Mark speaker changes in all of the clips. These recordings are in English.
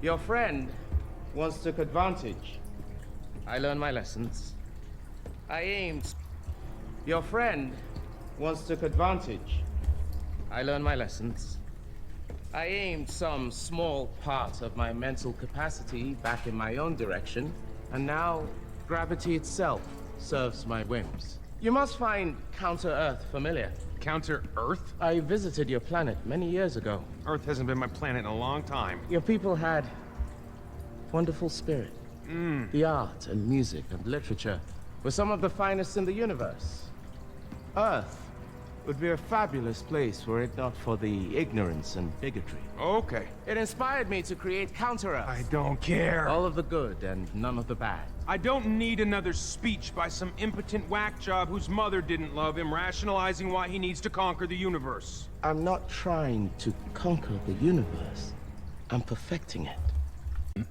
Speaker 1: Your friend once took advantage. I learned my lessons. I aimed. Your friend once took advantage. I learned my lessons. I aimed some small part of my mental capacity back in my own direction, and now gravity itself serves my whims. You must find Counter-Earth familiar.
Speaker 2: Counter-Earth?
Speaker 1: I visited your planet many years ago.
Speaker 2: Earth hasn't been my planet in a long time.
Speaker 1: Your people had wonderful spirit. The art and music and literature were some of the finest in the universe. Earth would be a fabulous place were it not for the ignorance and bigotry.
Speaker 2: Okay.
Speaker 1: It inspired me to create Counter-Earth.
Speaker 2: I don't care.
Speaker 1: All of the good and none of the bad.
Speaker 2: I don't need another speech by some impotent whack job whose mother didn't love him, rationalizing why he needs to conquer the universe.
Speaker 1: I'm not trying to conquer the universe. I'm perfecting it.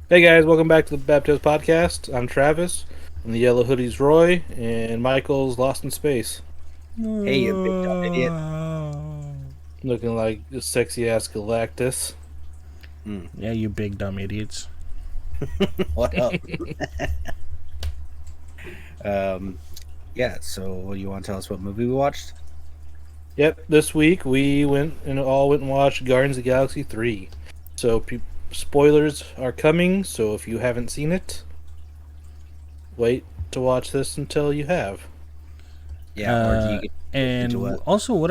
Speaker 3: Hey guys, welcome back to the Baptist Podcast. I'm Travis, and the Yellow Hoodie's Roy, and Michael's lost in space.
Speaker 4: Hey, you big dumb idiot.
Speaker 3: Looking like a sexy-ass Galactus.
Speaker 4: Yeah, you big dumb idiots.
Speaker 5: What up? Yeah, so you want to tell us what movie we watched?
Speaker 3: Yep, this week we went and watched Guardians of the Galaxy 3. So spoilers are coming, so if you haven't seen it, wait to watch this until you have.
Speaker 5: Yeah, or do you get
Speaker 4: And
Speaker 5: into it?
Speaker 4: also,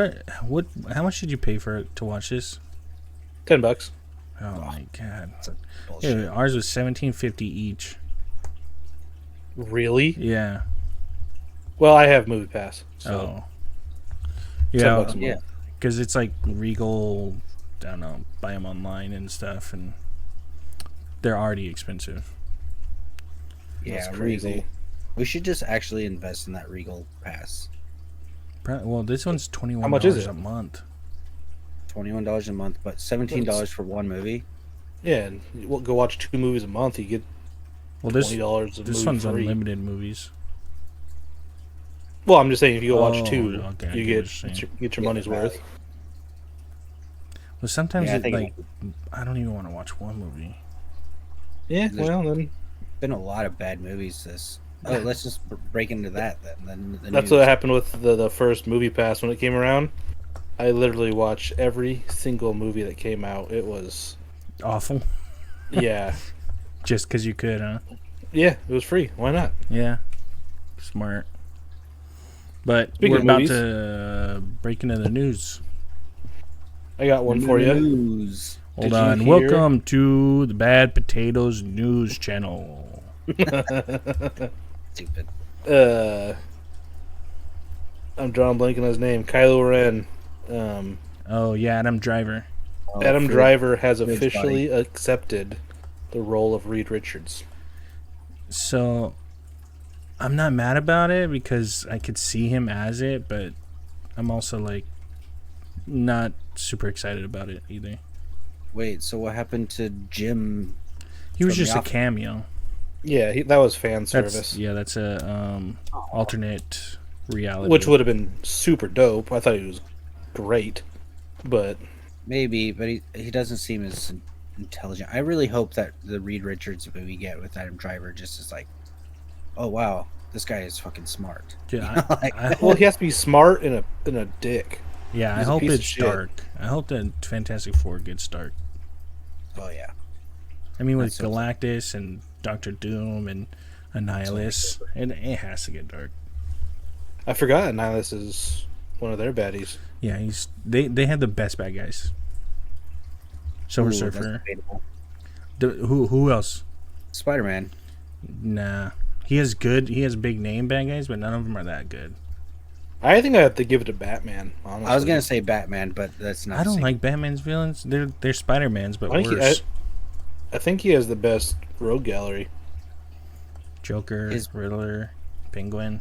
Speaker 4: how much did you pay for it to watch this?
Speaker 3: $10.
Speaker 4: Oh my god!
Speaker 5: That's a bullshit.
Speaker 4: Yeah, ours was $17.50 each.
Speaker 3: Really?
Speaker 4: Yeah.
Speaker 3: Well, I have Movie Pass, so
Speaker 4: Oh.
Speaker 3: $10
Speaker 4: Yeah,
Speaker 3: a month.
Speaker 5: Yeah.
Speaker 4: because it's like Regal. I don't know. Buy them online and stuff, and they're already expensive.
Speaker 5: Yeah,
Speaker 3: That's crazy.
Speaker 5: Regal. We should just actually invest in that Regal pass.
Speaker 4: Well, this one's $21
Speaker 3: How much is it?
Speaker 4: a month.
Speaker 5: $21 a month, but $17 for one movie.
Speaker 3: Yeah, and you go watch 2 movies a month, you get
Speaker 4: Well, this
Speaker 3: $20 a
Speaker 4: this
Speaker 3: movie
Speaker 4: one's
Speaker 3: free.
Speaker 4: unlimited movies.
Speaker 3: Well, I'm just saying, if you go watch
Speaker 4: Oh,
Speaker 3: 2,
Speaker 4: okay, I
Speaker 3: you
Speaker 4: get
Speaker 3: get
Speaker 4: what you're saying.
Speaker 3: get your money's worth.
Speaker 4: Well, sometimes
Speaker 5: Yeah, I
Speaker 4: it,
Speaker 5: think
Speaker 4: like I don't even want to watch one movie.
Speaker 3: Yeah,
Speaker 5: There's-
Speaker 3: well, then
Speaker 5: Been a lot of bad movies this. Oh, let's just break into that then. The
Speaker 3: that's
Speaker 5: news.
Speaker 3: what happened with the first Movie Pass when it came around. I literally watched every single movie that came out. It was,
Speaker 4: Awful.
Speaker 3: yeah,
Speaker 4: Just because you could, huh?
Speaker 3: yeah, it was free. Why not?
Speaker 4: Yeah. Smart. But
Speaker 3: Speaking
Speaker 4: we're
Speaker 3: of
Speaker 4: about
Speaker 3: movies.
Speaker 4: to break into the news.
Speaker 3: I got one for you.
Speaker 5: News.
Speaker 4: Hold
Speaker 3: Did you
Speaker 4: on.
Speaker 3: hear-
Speaker 4: Welcome to the Bad Potatoes News Channel.
Speaker 5: Stupid.
Speaker 3: I'm drawing blank on his name. Kylo Ren.
Speaker 4: Oh, yeah, Adam Driver.
Speaker 5: Oh,
Speaker 3: Adam
Speaker 5: for-
Speaker 3: Driver has
Speaker 5: Fridge
Speaker 3: officially accepted the role of Reed Richards.
Speaker 4: So, I'm not mad about it because I could see him as it, but I'm also, like, not super excited about it either.
Speaker 5: Wait, so what happened to Jim?
Speaker 4: He was
Speaker 5: From The
Speaker 4: just a
Speaker 5: Office.
Speaker 4: cameo.
Speaker 3: Yeah, that was fan
Speaker 4: That's
Speaker 3: service,
Speaker 4: that's a alternate reality.
Speaker 3: which would have been super dope. I thought he was great, but
Speaker 5: Maybe, but he doesn't seem as intelligent. I really hope that the Reed Richards movie we get with Adam Driver just is like, oh wow, this guy is fucking smart.
Speaker 4: Yeah, I
Speaker 3: well,
Speaker 4: hope,
Speaker 3: he has to be smart and a dick.
Speaker 4: yeah, I
Speaker 3: he's a
Speaker 4: hope
Speaker 3: piece of
Speaker 4: it's
Speaker 3: shit.
Speaker 4: dark. I hope that Fantastic Four gets dark.
Speaker 5: Oh yeah.
Speaker 4: I mean, with
Speaker 5: That sounds-
Speaker 4: Galactus and Doctor Doom and Annihilus, it has to get dark.
Speaker 3: I forgot Nihilus is one of their baddies.
Speaker 4: Yeah, they had the best bad guys. Silver
Speaker 5: Ooh, that's
Speaker 4: Surfer.
Speaker 5: debatable.
Speaker 4: Who else?
Speaker 5: Spider-Man.
Speaker 4: Nah, he has big name bad guys, but none of them are that good.
Speaker 3: I think I have to give it to Batman. Honestly,
Speaker 5: I was gonna say Batman, but that's not.
Speaker 4: I
Speaker 5: the
Speaker 4: don't
Speaker 5: same.
Speaker 4: like Batman's villains. They're Spider-Man's, but
Speaker 3: I think
Speaker 4: worse.
Speaker 3: I think he has the best rogue gallery.
Speaker 4: Joker,
Speaker 5: His-
Speaker 4: Riddler, Penguin,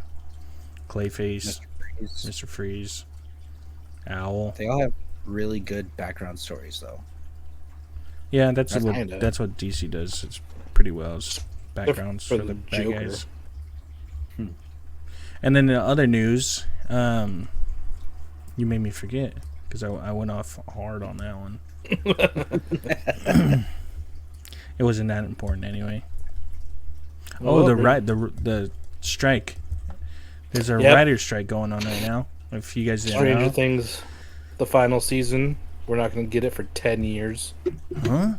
Speaker 4: Clayface,
Speaker 5: Mr. Freeze.
Speaker 4: Mr. Freeze, Owl.
Speaker 5: They all have really good background stories, though.
Speaker 4: Yeah, that's
Speaker 3: That's
Speaker 4: what
Speaker 3: kinda-
Speaker 4: that's what DC does. It's pretty well. It's backgrounds
Speaker 3: for
Speaker 4: for
Speaker 3: the
Speaker 4: the bad
Speaker 3: Joker.
Speaker 4: guys. And then the other news, you made me forget. because I went off hard on that one. It wasn't that important anyway. Oh,
Speaker 3: Well,
Speaker 4: the strike. There's a
Speaker 3: Yep.
Speaker 4: writer's strike going on right now. If you guys didn't
Speaker 3: Stranger
Speaker 4: know.
Speaker 3: Things, the final season. We're not going to get it for 10 years.
Speaker 4: Huh?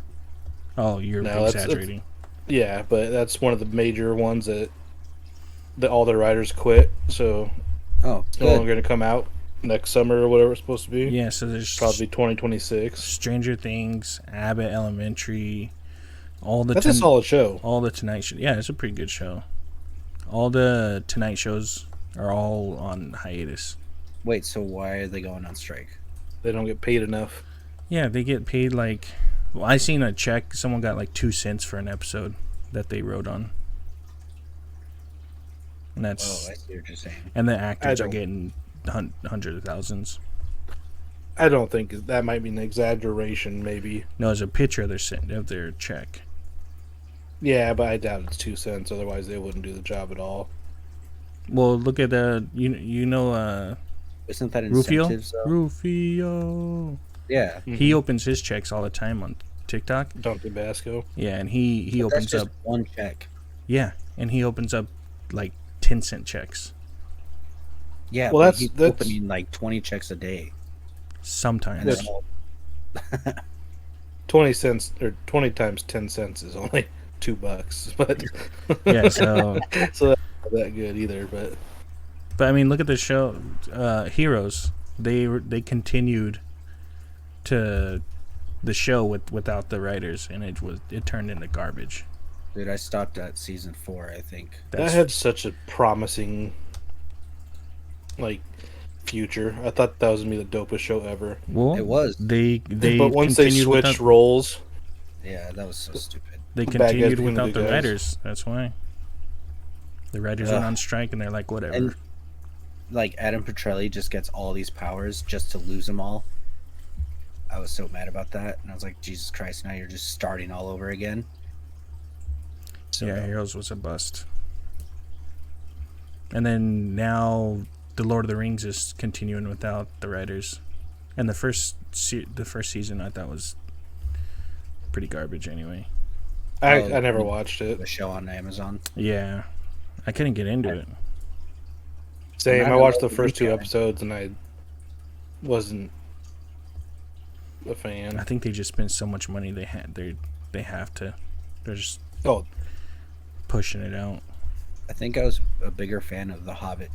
Speaker 4: Oh, you're
Speaker 3: No, that's-
Speaker 4: exaggerating.
Speaker 3: Yeah, but that's one of the major ones that all the writers quit. So
Speaker 5: Oh,
Speaker 3: it's no
Speaker 5: good.
Speaker 3: longer going to come out next summer or whatever it's supposed to be.
Speaker 4: Yeah, so there's
Speaker 3: Probably 2026.
Speaker 4: Stranger Things, Abbott Elementary, all the
Speaker 3: That's a solid show.
Speaker 4: all the Tonight Show. Yeah, it's a pretty good show. All the Tonight shows are all on hiatus.
Speaker 5: Wait, so why are they going on strike?
Speaker 3: They don't get paid enough.
Speaker 4: Yeah, they get paid like. Well, I seen a check. Someone got like 2 cents for an episode that they wrote on, and
Speaker 5: Oh,
Speaker 4: that's
Speaker 5: I see what you're saying.
Speaker 4: and the actors are
Speaker 3: don't-
Speaker 4: getting hundreds of thousands.
Speaker 3: I don't think that might be an exaggeration, maybe.
Speaker 4: No, it's a picture of their check.
Speaker 3: Yeah, but I doubt it's 2 cents. Otherwise, they wouldn't do the job at all.
Speaker 4: Well, look at the
Speaker 5: Isn't that
Speaker 4: Rufio.
Speaker 5: incentives? Though?
Speaker 4: Rufio.
Speaker 5: Yeah,
Speaker 4: He opens his checks all the time on TikTok.
Speaker 3: Dante Basco.
Speaker 4: Yeah, and he
Speaker 5: that's
Speaker 4: opens
Speaker 5: just
Speaker 4: up.
Speaker 5: one check.
Speaker 4: Yeah, and he opens up like 10-cent checks
Speaker 5: Yeah,
Speaker 3: Well,
Speaker 5: but
Speaker 3: that's-
Speaker 5: he's
Speaker 3: that's-
Speaker 5: opening like 20 checks a day.
Speaker 4: sometimes.
Speaker 5: And
Speaker 3: That's-
Speaker 5: then
Speaker 3: 20 cents or 20 times 10 cents is only $2, but
Speaker 4: Yeah, so
Speaker 3: so that's not that good either. But
Speaker 4: but I mean, look at the show, Heroes. They continued to the show without the writers, and it turned into garbage.
Speaker 5: dude, I stopped at season 4, I think.
Speaker 3: that had such a promising like future. I thought that was gonna be the dopest show ever.
Speaker 4: Well,
Speaker 5: It was.
Speaker 4: They
Speaker 3: but once they
Speaker 4: continued
Speaker 3: switched
Speaker 4: without,
Speaker 3: roles,
Speaker 5: Yeah, that was so stupid.
Speaker 4: they
Speaker 3: bad guys
Speaker 4: continued
Speaker 3: became the
Speaker 4: without
Speaker 3: good
Speaker 4: the
Speaker 3: guys.
Speaker 4: writers. That's why the writers went
Speaker 5: Ugh.
Speaker 4: on strike, and they're like, whatever.
Speaker 5: And like Adam Petrelli just gets all these powers just to lose them all. I was so mad about that, and I was like, Jesus Christ! Now you're just starting all over again. So,
Speaker 4: Yeah, Heroes was a bust. And then now the Lord of the Rings is continuing without the writers. And the first season I thought was pretty garbage anyway.
Speaker 3: I
Speaker 5: Oh,
Speaker 3: never watched it.
Speaker 5: the show on Amazon.
Speaker 4: Yeah. I couldn't get into it.
Speaker 3: Same.
Speaker 5: Not
Speaker 3: I
Speaker 5: a
Speaker 3: watched the
Speaker 5: lot of
Speaker 3: first 2
Speaker 5: guy.
Speaker 3: episodes and I wasn't a
Speaker 4: I
Speaker 3: fan.
Speaker 4: think they just spent so much money they have to. They're just
Speaker 3: Oh,
Speaker 4: pushing it out.
Speaker 5: I think I was a bigger fan of the Hobbit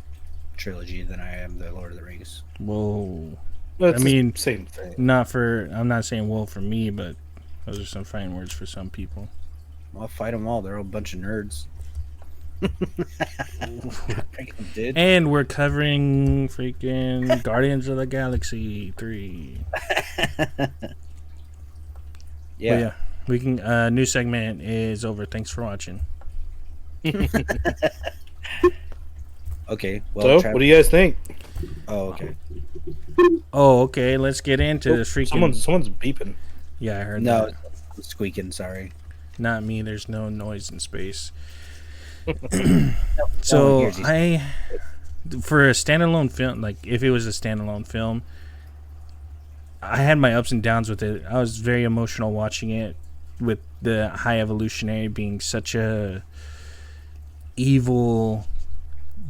Speaker 5: trilogy than I am the Lord of the Rings.
Speaker 4: Whoa.
Speaker 3: but it's
Speaker 4: I mean-
Speaker 3: the same thing.
Speaker 4: I'm not saying well for me, but those are some fine words for some people.
Speaker 5: I'll fight them all. They're all a bunch of nerds. Freaking did.
Speaker 4: And we're covering freaking Guardians of the Galaxy 3. But
Speaker 5: Yeah.
Speaker 4: yeah, we can. New segment is over. Thanks for watching.
Speaker 5: Okay.
Speaker 3: So,
Speaker 5: Trav-
Speaker 3: what do you guys think?
Speaker 5: Oh, okay.
Speaker 4: Oh, okay. Let's get into this freaking.
Speaker 3: Someone's beeping.
Speaker 4: Yeah, I heard
Speaker 5: No,
Speaker 4: that.
Speaker 5: it's squeaking. Sorry.
Speaker 4: Not me. There's no noise in space.
Speaker 5: No
Speaker 4: So
Speaker 5: one hears you.
Speaker 4: for a standalone film, like if it was a standalone film, I had my ups and downs with it. I was very emotional watching it, with the High Evolutionary being such a evil,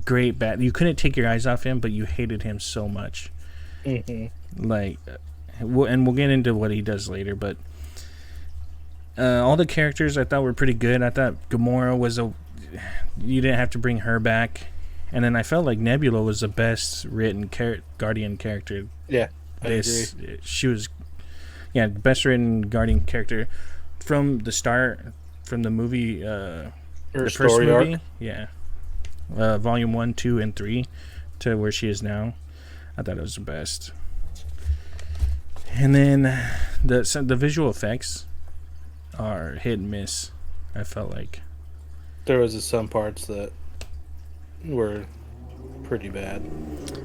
Speaker 4: great bad. You couldn't take your eyes off him, but you hated him so much. Like, and we'll get into what he does later, but all the characters I thought were pretty good. I thought Gamora was you didn't have to bring her back, and then I felt like Nebula was the best written Guardian character.
Speaker 3: Yeah, I agree.
Speaker 4: She was, best written Guardian character from the start, from the movie,
Speaker 3: Her
Speaker 4: the first
Speaker 3: story
Speaker 4: movie,
Speaker 3: arc.
Speaker 4: yeah, volume 1, 2, and 3, to where she is now. I thought it was the best. And then the visual effects are hit and miss. I felt like.
Speaker 3: There was just some parts that were pretty bad.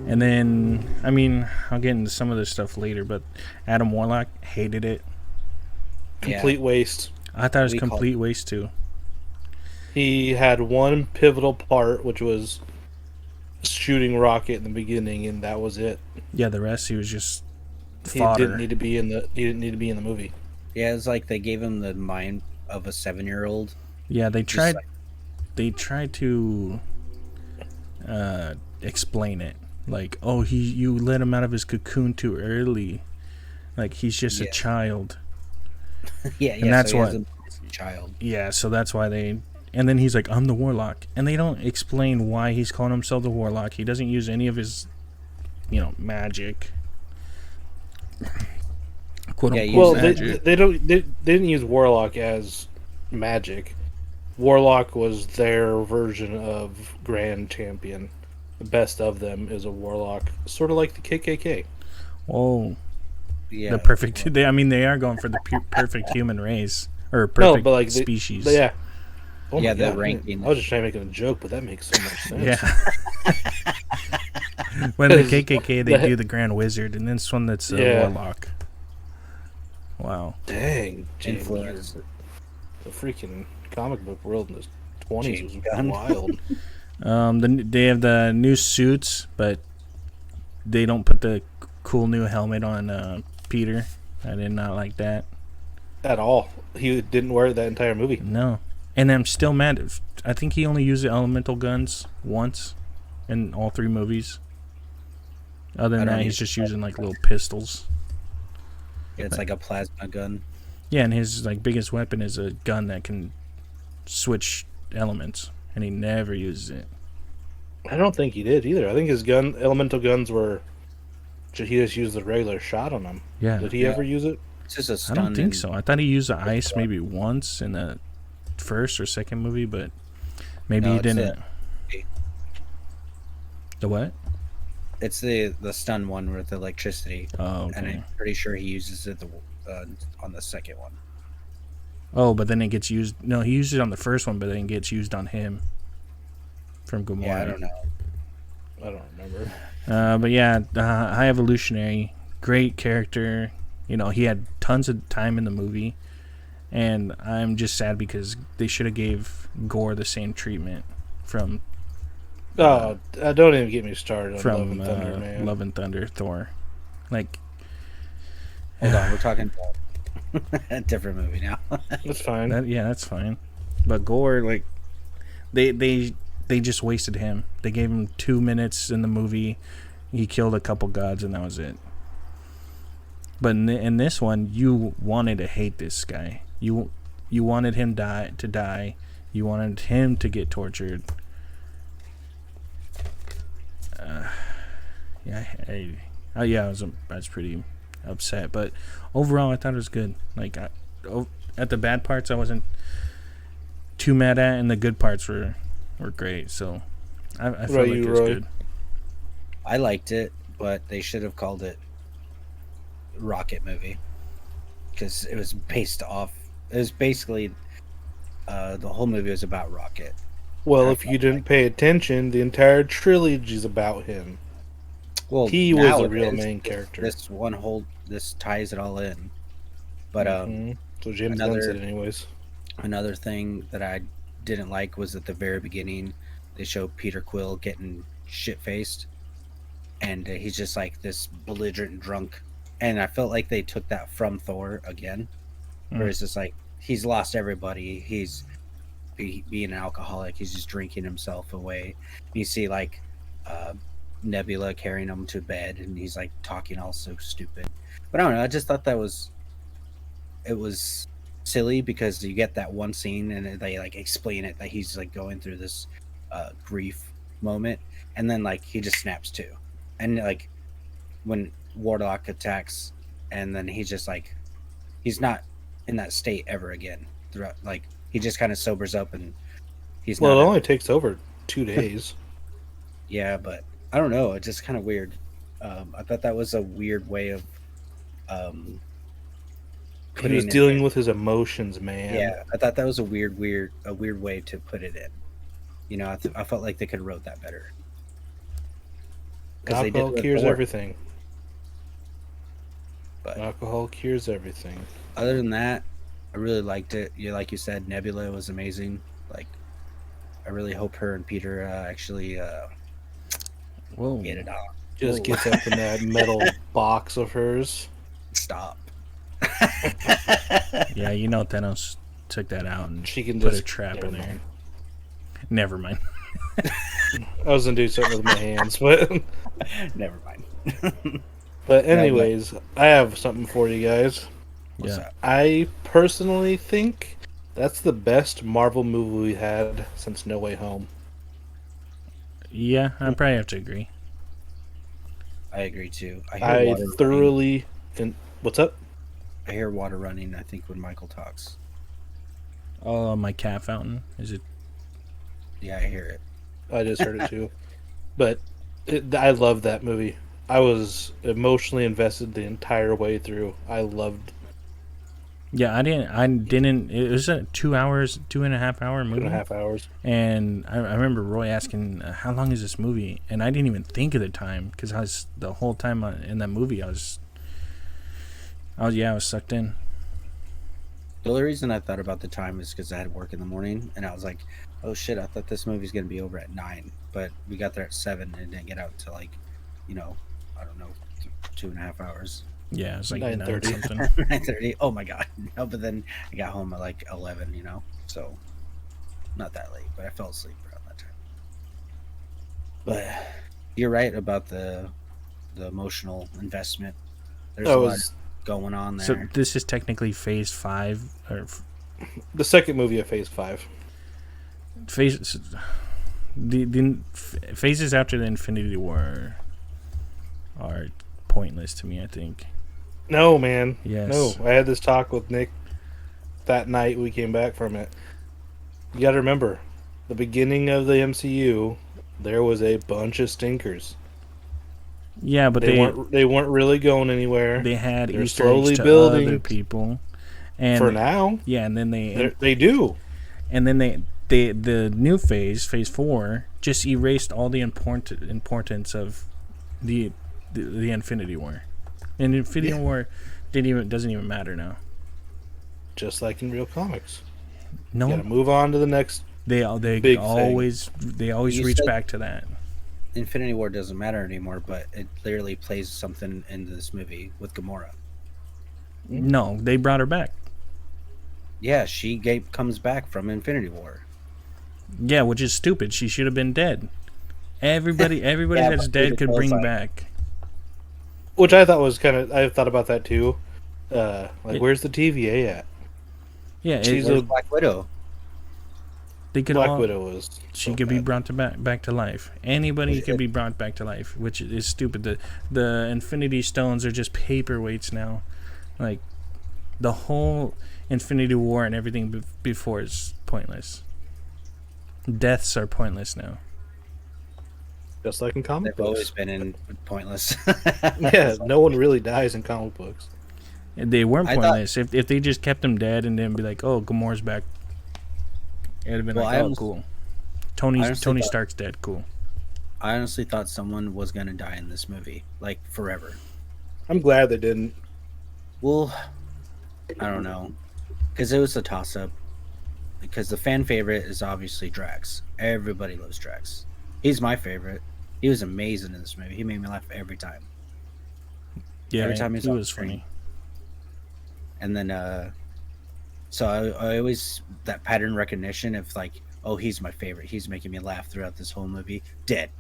Speaker 4: And then, I mean, I'll get into some of this stuff later, but Adam Warlock hated it.
Speaker 3: Complete waste.
Speaker 4: I thought it was
Speaker 5: We call-
Speaker 4: complete waste too.
Speaker 3: He had one pivotal part, which was shooting Rocket in the beginning, and that was it.
Speaker 4: Yeah, the rest he was just
Speaker 3: He
Speaker 4: fodder.
Speaker 3: didn't need to be in the. He didn't need to be in the movie.
Speaker 5: Yeah, it's like they gave him the mind of a 7-year-old.
Speaker 4: Yeah, they
Speaker 5: Just
Speaker 4: tried.
Speaker 5: like-
Speaker 4: They tried to explain it, like, oh, you let him out of his cocoon too early, like he's just a
Speaker 5: Yeah.
Speaker 4: child.
Speaker 5: yeah,
Speaker 4: And that's
Speaker 5: so he has
Speaker 4: what-
Speaker 5: a child.
Speaker 4: Yeah, so that's why they. And then he's like, I'm the warlock, and they don't explain why he's calling himself the warlock. He doesn't use any of his, magic. Quote
Speaker 5: Yeah,
Speaker 4: unquote
Speaker 3: Well,
Speaker 4: magic.
Speaker 3: they didn't use Warlock as magic. Warlock was their version of Grand Champion. The best of them is a Warlock, sort of like the KKK.
Speaker 4: Whoa,
Speaker 5: Yeah,
Speaker 4: the perfect. They are going for the perfect human race or
Speaker 3: No,
Speaker 4: perfect
Speaker 3: but like
Speaker 4: species.
Speaker 3: yeah. Oh
Speaker 5: Yeah,
Speaker 3: my
Speaker 5: the
Speaker 3: God,
Speaker 5: ranking.
Speaker 3: I was just trying to make a joke, but that makes so much sense.
Speaker 4: Yeah. When the
Speaker 3: Because
Speaker 4: KKK, they
Speaker 3: the-
Speaker 4: do the Grand Wizard, and this one that's a
Speaker 3: Yeah.
Speaker 4: Warlock. Wow.
Speaker 3: Dang, Jamie,
Speaker 5: Influence.
Speaker 3: the freaking comic book world in the 20s
Speaker 5: James
Speaker 3: was
Speaker 5: Gunn.
Speaker 3: wild.
Speaker 4: They have the new suits, but they don't put the cool new helmet on Peter. I did not like that.
Speaker 3: At all. He didn't wear it that entire movie.
Speaker 4: No. And I'm still mad. I think he only used the elemental guns once in all 3 movies. Other
Speaker 5: I
Speaker 4: than
Speaker 5: don't
Speaker 4: that, he's
Speaker 5: use
Speaker 4: just using like little pistols.
Speaker 5: Yeah, it's like a plasma gun.
Speaker 4: Yeah, and his like biggest weapon is a gun that can switch elements, and he never uses it.
Speaker 3: I don't think he did either. I think his elemental guns were. He just used the regular shot on them.
Speaker 4: Yeah.
Speaker 3: Did he
Speaker 5: Yeah.
Speaker 3: ever use it?
Speaker 5: It's just a
Speaker 4: I
Speaker 5: stun.
Speaker 4: don't think
Speaker 5: and-
Speaker 4: so. I thought he used the ice maybe once in the first or second movie, but maybe
Speaker 5: No,
Speaker 4: he
Speaker 5: it's
Speaker 4: didn't. The what?
Speaker 5: It's the stun one with electricity,
Speaker 4: Oh,
Speaker 5: and
Speaker 4: okay.
Speaker 5: I'm pretty sure he uses it on the second one.
Speaker 4: Oh, but then it gets used. No, he used it on the first one, but then it gets used on him from Gamora.
Speaker 5: Yeah, I don't know.
Speaker 3: I don't remember.
Speaker 4: But yeah, High Evolutionary, great character. He had tons of time in the movie, and I'm just sad because they should have gave Gore the same treatment from
Speaker 3: Oh, don't even get me started on Love
Speaker 4: from
Speaker 3: and Thunder, man.
Speaker 4: Love and Thunder Thor. Like,
Speaker 5: Hold on, we're talking about a different movie now.
Speaker 3: That's fine.
Speaker 4: that's fine. But Gore, like, they just wasted him. They gave him 2 minutes in the movie. He killed a couple gods, and that was it. But in this one, you wanted to hate this guy. You wanted him to die. You wanted him to get tortured. I was pretty upset. But overall, I thought it was good. Like, at the bad parts, I wasn't too mad at, and the good parts were great. So I felt like
Speaker 3: you,
Speaker 4: it was
Speaker 3: Roy?
Speaker 4: good.
Speaker 5: I liked it, but they should have called it Rocket movie because it was based off. It was basically the whole movie was about Rocket.
Speaker 3: Well, if you didn't pay attention, the entire trilogy's about him.
Speaker 5: Well,
Speaker 3: He was
Speaker 5: now
Speaker 3: the
Speaker 5: it
Speaker 3: real
Speaker 5: is.
Speaker 3: main character.
Speaker 5: This ties it all in. But
Speaker 3: So James Gunn
Speaker 5: another-
Speaker 3: said, anyways.
Speaker 5: another thing that I didn't like was at the very beginning they showed Peter Quill getting shit faced, and he's just like this belligerent drunk, and I felt like they took that from Thor again, where it's just like he's lost everybody, he's being an alcoholic, he's just drinking himself away. You see like Nebula carrying him to bed, and he's like talking all so stupid. But I don't know, I just thought it was silly because you get that one scene and they like explain it that he's like going through this grief moment, and then like he just snaps too, and like when Warlock attacks, and then he's just like he's not in that state ever again throughout, like he just kind of sobers up and he's
Speaker 3: Well,
Speaker 5: not
Speaker 3: it only takes over 2 days.
Speaker 5: yeah, but I don't know, it's just kind of weird. I thought that was a weird way of
Speaker 3: He was
Speaker 5: it
Speaker 3: dealing
Speaker 5: in.
Speaker 3: with his emotions, man.
Speaker 5: Yeah, I thought that was a weird way to put it in. You know, I felt like they could have wrote that better. Because they did
Speaker 3: Alcohol
Speaker 5: with
Speaker 3: cures
Speaker 5: Thor,
Speaker 3: everything.
Speaker 5: But
Speaker 3: Alcohol cures everything.
Speaker 5: other than that, I really liked it. Like you said, Nebula was amazing. Like, I really hope her and Peter actually
Speaker 4: Whoa.
Speaker 5: get it on.
Speaker 3: Just
Speaker 5: Whoa.
Speaker 3: gets up in that metal box of hers.
Speaker 5: Stop.
Speaker 4: Yeah, you know Thanos took that out and
Speaker 3: She can
Speaker 4: put
Speaker 3: just
Speaker 4: a trap
Speaker 3: never
Speaker 4: in there.
Speaker 3: mind.
Speaker 4: Never mind.
Speaker 3: I was gonna do something with my hands, but
Speaker 5: Never mind.
Speaker 3: anyways, I have something for you guys.
Speaker 5: What's
Speaker 4: Yeah.
Speaker 5: that?
Speaker 3: I personally think that's the best Marvel movie we had since No Way Home.
Speaker 4: Yeah, I probably have to agree.
Speaker 5: I agree too. I hear
Speaker 3: I
Speaker 5: water running.
Speaker 3: thoroughly. What's up?
Speaker 5: I hear water running. I think when Michael talks.
Speaker 4: Oh, my cat fountain. Is it?
Speaker 5: Yeah, I hear it.
Speaker 3: I just heard it too. But I love that movie. I was emotionally invested the entire way through. I loved
Speaker 4: Yeah, I didn't. It was a 2 hours, 2.5 hour movie.
Speaker 3: 2.5 hours.
Speaker 4: And I remember Roy asking, "How long is this movie?" And I didn't even think of the time because I was the whole time in that movie. I was sucked in.
Speaker 5: The only reason I thought about the time is because I had work in the morning, and I was like, "Oh shit! I thought this movie's gonna be over at 9, but we got there at 7 and didn't get out to like, I don't know, 2.5 hours,
Speaker 4: Yeah, it was like
Speaker 3: 9:30.
Speaker 4: 9 something.
Speaker 5: 9:30. Oh my god! No, but then I got home at like 11. So not that late, but I fell asleep around that time. But you're right about the emotional investment. There's
Speaker 3: That
Speaker 5: a lot
Speaker 3: was
Speaker 5: going on there.
Speaker 4: So this is technically Phase 5 or
Speaker 3: the second movie of Phase 5.
Speaker 4: phase. The phases after the Infinity War are pointless to me. I think.
Speaker 3: No, man.
Speaker 4: Yes.
Speaker 3: No, I had this talk with Nick that night we came back from it. You got to remember, the beginning of the MCU, there was a bunch of stinkers.
Speaker 4: Yeah, but
Speaker 3: They weren't really going anywhere.
Speaker 4: they had
Speaker 3: they're
Speaker 4: Easter
Speaker 3: slowly
Speaker 4: eggs to
Speaker 3: building.
Speaker 4: other people, and
Speaker 3: For now,
Speaker 4: yeah, and then
Speaker 3: they do.
Speaker 4: and then the new phase 4 just erased all the importance of the Infinity War, and Infinity War doesn't even matter now.
Speaker 3: Just like in real comics.
Speaker 4: No,
Speaker 3: Got to move on to the next.
Speaker 4: they
Speaker 3: big
Speaker 4: always
Speaker 5: You
Speaker 4: reach
Speaker 5: said-
Speaker 4: back to that.
Speaker 5: Infinity War doesn't matter anymore, but it literally plays something into this movie with Gamora.
Speaker 4: No, they brought her back.
Speaker 5: Yeah, she comes back from Infinity War.
Speaker 4: Yeah, which is stupid. She should have been dead. Everybody
Speaker 5: Yeah,
Speaker 4: that's
Speaker 5: but
Speaker 4: dead
Speaker 5: who
Speaker 4: could
Speaker 5: knows
Speaker 4: bring
Speaker 5: that?
Speaker 4: back.
Speaker 3: Which I thought was kind of. I thought about that too.
Speaker 4: It-
Speaker 3: Where's the TVA at?
Speaker 4: Yeah,
Speaker 3: She's
Speaker 5: Where's
Speaker 3: a-
Speaker 5: Black Widow?
Speaker 4: they could
Speaker 3: Black
Speaker 4: all,
Speaker 3: Widow was.
Speaker 4: She
Speaker 3: so
Speaker 4: could be
Speaker 3: bad.
Speaker 4: brought back to life. Anybody could be brought back to life, which is stupid. The Infinity Stones are just paperweights now. Like the whole Infinity War and everything before is pointless. Deaths are pointless now.
Speaker 3: Just like in comic
Speaker 5: They've always
Speaker 3: books.
Speaker 5: been in pointless.
Speaker 3: Yeah, no one really dies in comic books.
Speaker 4: They weren't
Speaker 5: I thought-
Speaker 4: pointless. If they just kept them dead and then be like, "Oh, Gamora's back," it'd have been
Speaker 5: Well,
Speaker 4: like,
Speaker 5: I
Speaker 4: "Oh,
Speaker 5: honest-
Speaker 4: cool."
Speaker 5: I
Speaker 4: Tony
Speaker 5: honestly thought-
Speaker 4: Stark's dead. Cool.
Speaker 5: I honestly thought someone was gonna die in this movie, like forever.
Speaker 3: I'm glad they didn't.
Speaker 5: Well, I don't know, because it was a toss-up. Because the fan favorite is obviously Drax. Everybody loves Drax. He's my favorite. He was amazing in this movie. He made me laugh every time.
Speaker 4: Yeah,
Speaker 5: Every time he's
Speaker 4: he
Speaker 5: on
Speaker 4: was
Speaker 5: screen.
Speaker 4: funny.
Speaker 5: And then, so I always that pattern recognition of like, oh, he's my favorite. He's making me laugh throughout this whole movie. Dead.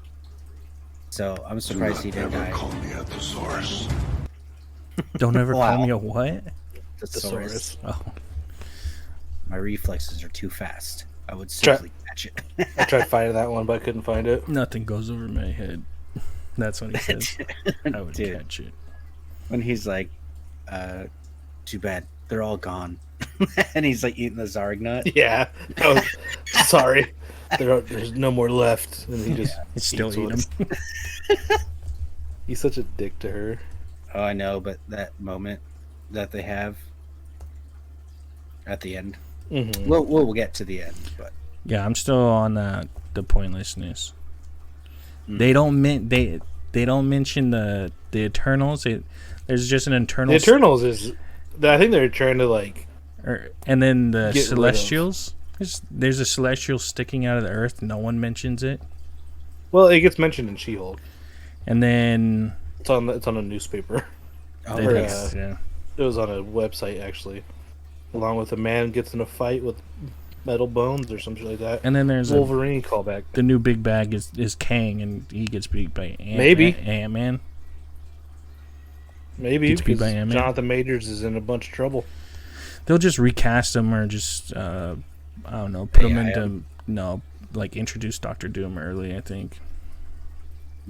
Speaker 5: So I'm surprised he didn't die.
Speaker 6: Call me a thesaurus.
Speaker 4: Don't ever
Speaker 5: Wow.
Speaker 4: call me a what?
Speaker 5: Thesaurus.
Speaker 4: Oh,
Speaker 5: My reflexes are too fast. I would
Speaker 3: Try-
Speaker 5: simply catch it.
Speaker 3: I tried finding that one, but I couldn't find it.
Speaker 4: nothing goes over my head. That's what he says. I would
Speaker 5: Dude.
Speaker 4: catch it.
Speaker 5: When he's like, too bad. They're all gone. And he's like eating the Zarg nut.
Speaker 3: Yeah. Sorry. There's no more left. And he just
Speaker 4: He's still
Speaker 3: eats
Speaker 4: eating
Speaker 3: one.
Speaker 4: them.
Speaker 3: He's such a dick to her.
Speaker 5: Oh, I know, but that moment that they have at the end.
Speaker 3: Mm-hmm.
Speaker 5: We'll get to the end, but
Speaker 4: Yeah, I'm still on the pointlessness.
Speaker 5: Mm.
Speaker 4: They don't mention the Eternals. There's just an
Speaker 3: The
Speaker 4: Eternals,
Speaker 3: Eternals is. I think they're trying to like.
Speaker 4: and then the
Speaker 3: Get rid of.
Speaker 4: Celestials. There's a Celestial sticking out of the earth. No one mentions it.
Speaker 3: Well, it gets mentioned in She-Hulk.
Speaker 4: And then
Speaker 3: It's on a newspaper.
Speaker 5: Oh,
Speaker 4: It
Speaker 3: Or,
Speaker 4: is, yeah.
Speaker 3: It was on a website actually, along with a man gets in a fight with metal bones or something like that.
Speaker 4: And then there's
Speaker 3: Wolverine callback.
Speaker 4: the new big bag is Kang, and he gets beat by
Speaker 3: Maybe.
Speaker 4: Ant-Man.
Speaker 3: Maybe
Speaker 4: Gets beat
Speaker 3: because
Speaker 4: by Ant-Man.
Speaker 3: Jonathan Majors is in a bunch of trouble.
Speaker 4: They'll just recast him or just I don't know, put him
Speaker 5: AI
Speaker 4: into like introduce Doctor Doom early. I think.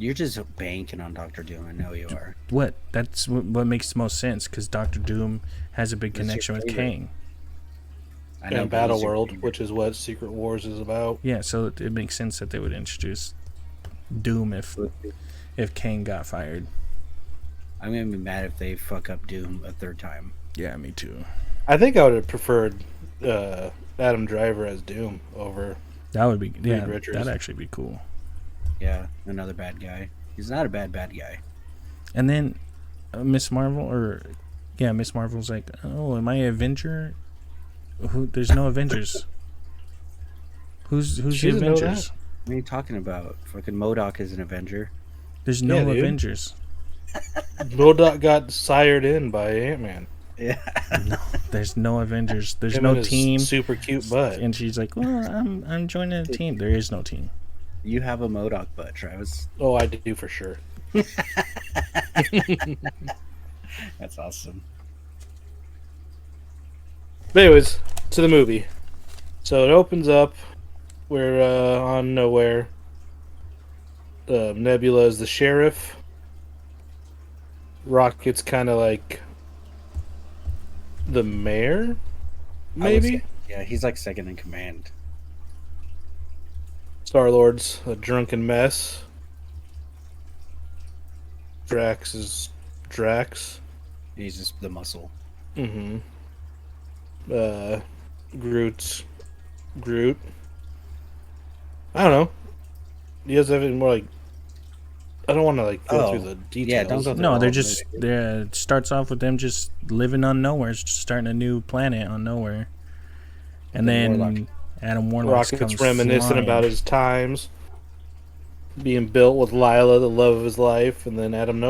Speaker 5: You're just banking on Doctor Doom. I know you are.
Speaker 4: What? That's what makes the most sense because Doctor Doom has a big
Speaker 5: That's your
Speaker 4: connection with
Speaker 5: favorite.
Speaker 4: Kang.
Speaker 5: I know
Speaker 3: And
Speaker 5: but
Speaker 3: Battle
Speaker 5: he's your
Speaker 3: World,
Speaker 5: favorite.
Speaker 3: which is what Secret Wars is about.
Speaker 4: Yeah, so it makes sense that they would introduce Doom if Kang got fired.
Speaker 5: I'm gonna be mad if they fuck up Doom a third time.
Speaker 4: Yeah, me too.
Speaker 3: I think I would have preferred Adam Driver as Doom over.
Speaker 4: That would be
Speaker 3: Richards.
Speaker 4: that'd actually be cool.
Speaker 5: Yeah, another bad guy. He's not a bad guy.
Speaker 4: And then Miss Marvel Miss Marvel's like, oh, am I an Avenger? There's no Avengers. Who's
Speaker 3: She
Speaker 4: the
Speaker 3: doesn't know
Speaker 4: Avengers?
Speaker 5: What are you talking about? Fucking MODOK is an Avenger.
Speaker 4: There's no
Speaker 3: Yeah, dude.
Speaker 4: Avengers.
Speaker 3: MODOK got sired in by Ant-Man.
Speaker 5: Yeah.
Speaker 4: There's no Avengers. There's
Speaker 3: Him
Speaker 4: no
Speaker 3: and his
Speaker 4: team.
Speaker 3: Super cute butt.
Speaker 4: And she's like, well, I'm joining a team. There is no team.
Speaker 5: You have a MODOK butt, Travis.
Speaker 3: Oh, I do for sure.
Speaker 5: That's awesome.
Speaker 3: But anyways, to the movie. So it opens up. We're on nowhere. Nebula is the sheriff. Rocket's kind of like the mayor,
Speaker 5: I would
Speaker 3: maybe.
Speaker 5: say- Yeah, he's like second in command.
Speaker 3: Star-Lord's a drunken mess. Drax is Drax.
Speaker 5: He's just the muscle.
Speaker 3: Mm-hmm. Groot's Groot. I don't know. You guys have any more like? I don't want to like go
Speaker 5: Oh,
Speaker 3: through the details.
Speaker 5: yeah, don't go through
Speaker 4: No,
Speaker 5: all
Speaker 4: they're
Speaker 5: of
Speaker 4: just
Speaker 5: it.
Speaker 4: it starts off with them just living on nowhere, just starting a new planet on nowhere, and then
Speaker 5: Warlock.
Speaker 4: Adam Warlock comes
Speaker 3: Rocket's reminiscing
Speaker 4: flying.
Speaker 3: about his times being built with Lila, the love of his life, and then Adam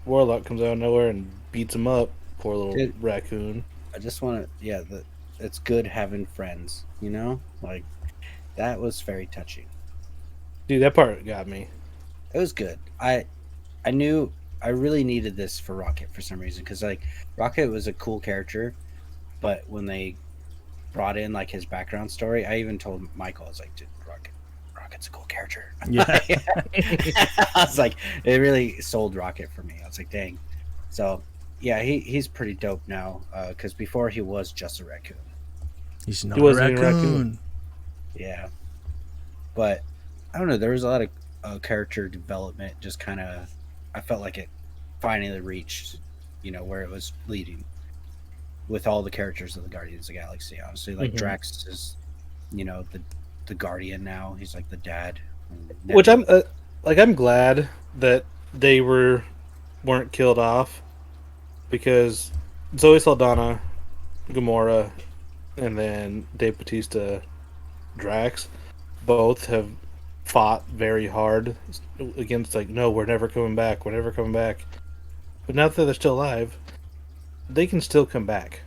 Speaker 3: Warlock comes out of nowhere and beats him up. Poor little
Speaker 5: Dude.
Speaker 3: raccoon.
Speaker 5: I just want to, yeah, it's good having friends, you know? Like, that was very touching.
Speaker 3: Dude, that part got me.
Speaker 5: It was good. I knew I really needed this for Rocket for some reason because like Rocket was a cool character, but when they brought in like his background story, I even told Michael, I was like, dude, Rocket's a cool character.
Speaker 4: Yeah.
Speaker 5: I was like, it really sold Rocket for me. I was like, dang. So yeah, he's pretty dope now because before he was just a raccoon.
Speaker 4: He's not
Speaker 3: He
Speaker 4: a
Speaker 3: wasn't
Speaker 4: raccoon.
Speaker 3: a raccoon.
Speaker 5: Yeah, but I don't know. There was a lot of character development. Just kind of, I felt like it finally reached, where it was leading with all the characters of the Guardians of the Galaxy. Honestly, like
Speaker 3: Mhm.
Speaker 5: Drax is, the Guardian now. He's like the dad.
Speaker 3: Which I'm glad that they weren't killed off because Zoe Saldana, Gamora, and then Dave Bautista, Drax, both have fought very hard against like, no, we're never coming back. But now that they're still alive, they can still come back,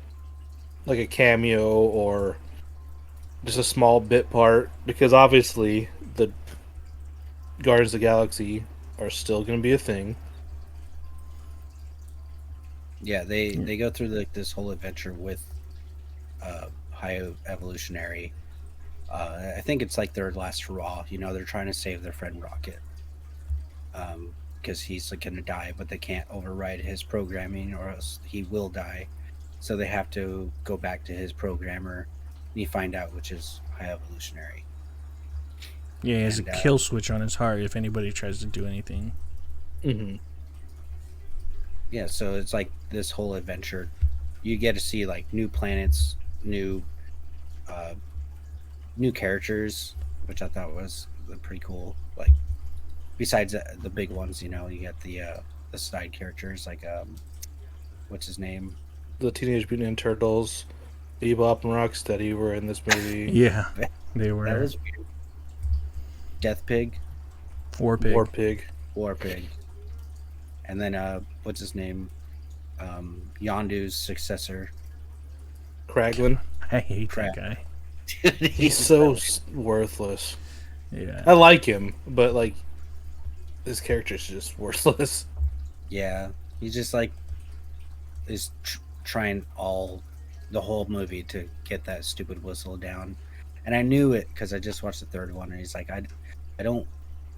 Speaker 3: like a cameo or just a small bit part, because obviously the Guardians of the Galaxy are still going to be a thing.
Speaker 5: Yeah, they go through like this whole adventure with High Evolutionary. I think it's like their last hurrah. They're trying to save their friend Rocket because he's like going to die, but they can't override his programming or else he will die. So they have to go back to his programmer. And you find out which is High Evolutionary.
Speaker 4: Yeah, he has
Speaker 5: And,
Speaker 4: a kill switch on his heart if anybody tries to do anything.
Speaker 3: Mm-hmm.
Speaker 5: Yeah, so it's like this whole adventure. You get to see like new planets, new characters, which I thought was pretty cool. Like besides the big ones, you get the side characters like what's his name?
Speaker 3: The Teenage Mutant Ninja Turtles, Bebop and Rocksteady were in this movie.
Speaker 4: Yeah, they
Speaker 5: That
Speaker 4: were.
Speaker 5: was weird. Death Pig,
Speaker 4: War Pig.
Speaker 3: War Pig.
Speaker 5: War Pig. And then what's his name? Yondu's successor.
Speaker 3: Kraglin.
Speaker 4: I hate
Speaker 5: Crap.
Speaker 4: that guy.
Speaker 3: He's so worthless.
Speaker 4: Yeah.
Speaker 3: I like him, but like his character's just worthless.
Speaker 5: Yeah, he just like is trying the whole movie to get that stupid whistle down, and I knew it because I just watched the third one, and he's like, I don't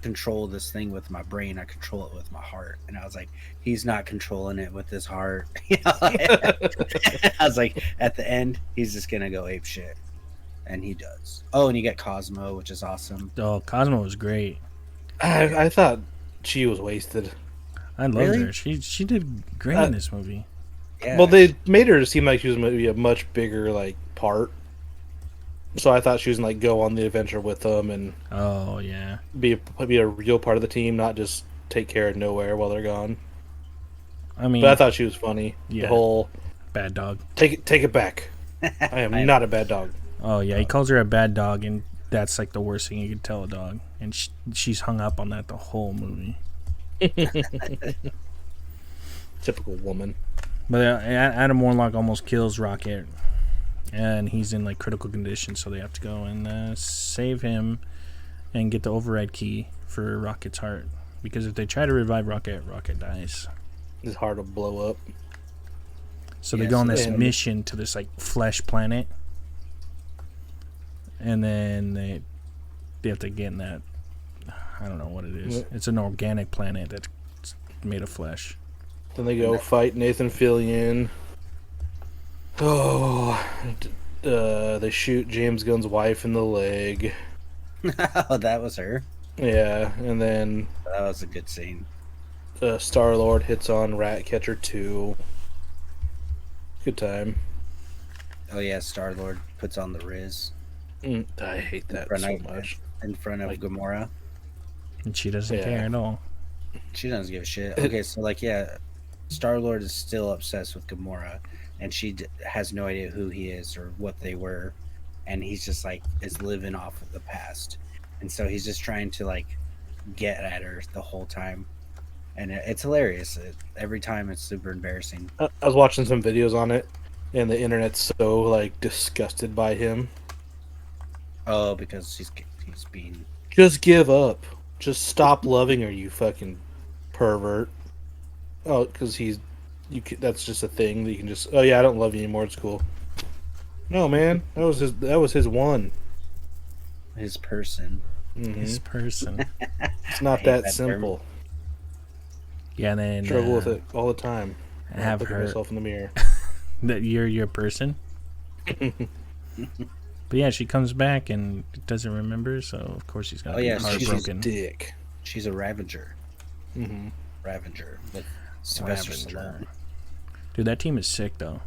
Speaker 5: control this thing with my brain, I control it with my heart, and I was like, he's not controlling it with his heart. I was like, at the end, he's just gonna go ape shit, and he does. Oh, and you get Cosmo, which is awesome.
Speaker 4: Oh, Cosmo was great.
Speaker 3: I thought she was wasted.
Speaker 4: I loved
Speaker 5: Really?
Speaker 4: her. She did great in this movie.
Speaker 5: Yeah.
Speaker 3: Well, they made her seem like she was maybe a much bigger like part. So I thought she was gonna like go on the adventure with them and
Speaker 4: Oh yeah.
Speaker 3: be a real part of the team, not just take care of nowhere while they're gone.
Speaker 4: I mean,
Speaker 3: But I thought she was funny.
Speaker 4: Yeah.
Speaker 3: The whole
Speaker 4: bad dog.
Speaker 3: take it back. I am not a bad dog.
Speaker 4: Oh yeah, he calls her a bad dog, and that's like the worst thing you could tell a dog. And she's hung up on that the whole movie.
Speaker 3: Typical woman.
Speaker 4: But Adam Warlock almost kills Rocket, and he's in like critical condition, so they have to go and save him and get the override key for Rocket's heart. Because if they try to revive Rocket, Rocket dies.
Speaker 3: His heart will blow up.
Speaker 4: So they
Speaker 5: Yes,
Speaker 4: go on this
Speaker 3: and-
Speaker 4: mission to this like flesh planet, and then they have to get in that. I don't know what it is.
Speaker 3: Yeah.
Speaker 4: It's an organic planet that's made of flesh.
Speaker 3: Then they go fight Nathan Fillion. Oh, they shoot James Gunn's wife in the leg.
Speaker 5: Oh, that was her.
Speaker 3: Yeah, and then
Speaker 5: That was a good scene.
Speaker 3: Star-Lord hits on Ratcatcher 2. Good time.
Speaker 5: Oh yeah, Star Lord puts on the Riz
Speaker 3: I hate that
Speaker 5: Front
Speaker 3: so
Speaker 5: of-
Speaker 3: much.
Speaker 5: in front of
Speaker 3: Like-
Speaker 5: Gamora.
Speaker 4: And she doesn't
Speaker 3: Yeah.
Speaker 4: care at all.
Speaker 5: She doesn't give a shit. Okay, so like, yeah, Star Lord is still obsessed with Gamora, and she has no idea who he is or what they were, and he's just like is living off of the past, and so he's just trying to like get at her the whole time, and it's hilarious. Every time it's super embarrassing.
Speaker 3: I was watching some videos on it, and the internet's so like disgusted by him.
Speaker 5: Oh, because he's being
Speaker 3: Just give up. Just stop loving her, you fucking pervert. Oh, because that's just a thing that you can just. Oh yeah, I don't love you anymore. It's cool. No, man, that was his one.
Speaker 5: his person.
Speaker 4: This person.
Speaker 3: It's not
Speaker 5: hate
Speaker 3: that
Speaker 5: that term.
Speaker 3: simple.
Speaker 4: Yeah, and then
Speaker 3: Struggle with it all the time.
Speaker 4: have
Speaker 3: Look at
Speaker 4: her
Speaker 3: myself in the mirror.
Speaker 4: that you're your person. But yeah, she comes back and doesn't remember, so of course she's gonna
Speaker 5: Oh,
Speaker 4: be
Speaker 5: yeah, she's
Speaker 4: heartbroken.
Speaker 3: Dick.
Speaker 5: She's a Ravager.
Speaker 3: Mm-hmm.
Speaker 5: Ravager with Sylvester
Speaker 4: Ravager.
Speaker 5: Stallone.
Speaker 4: Dude, that team is sick though.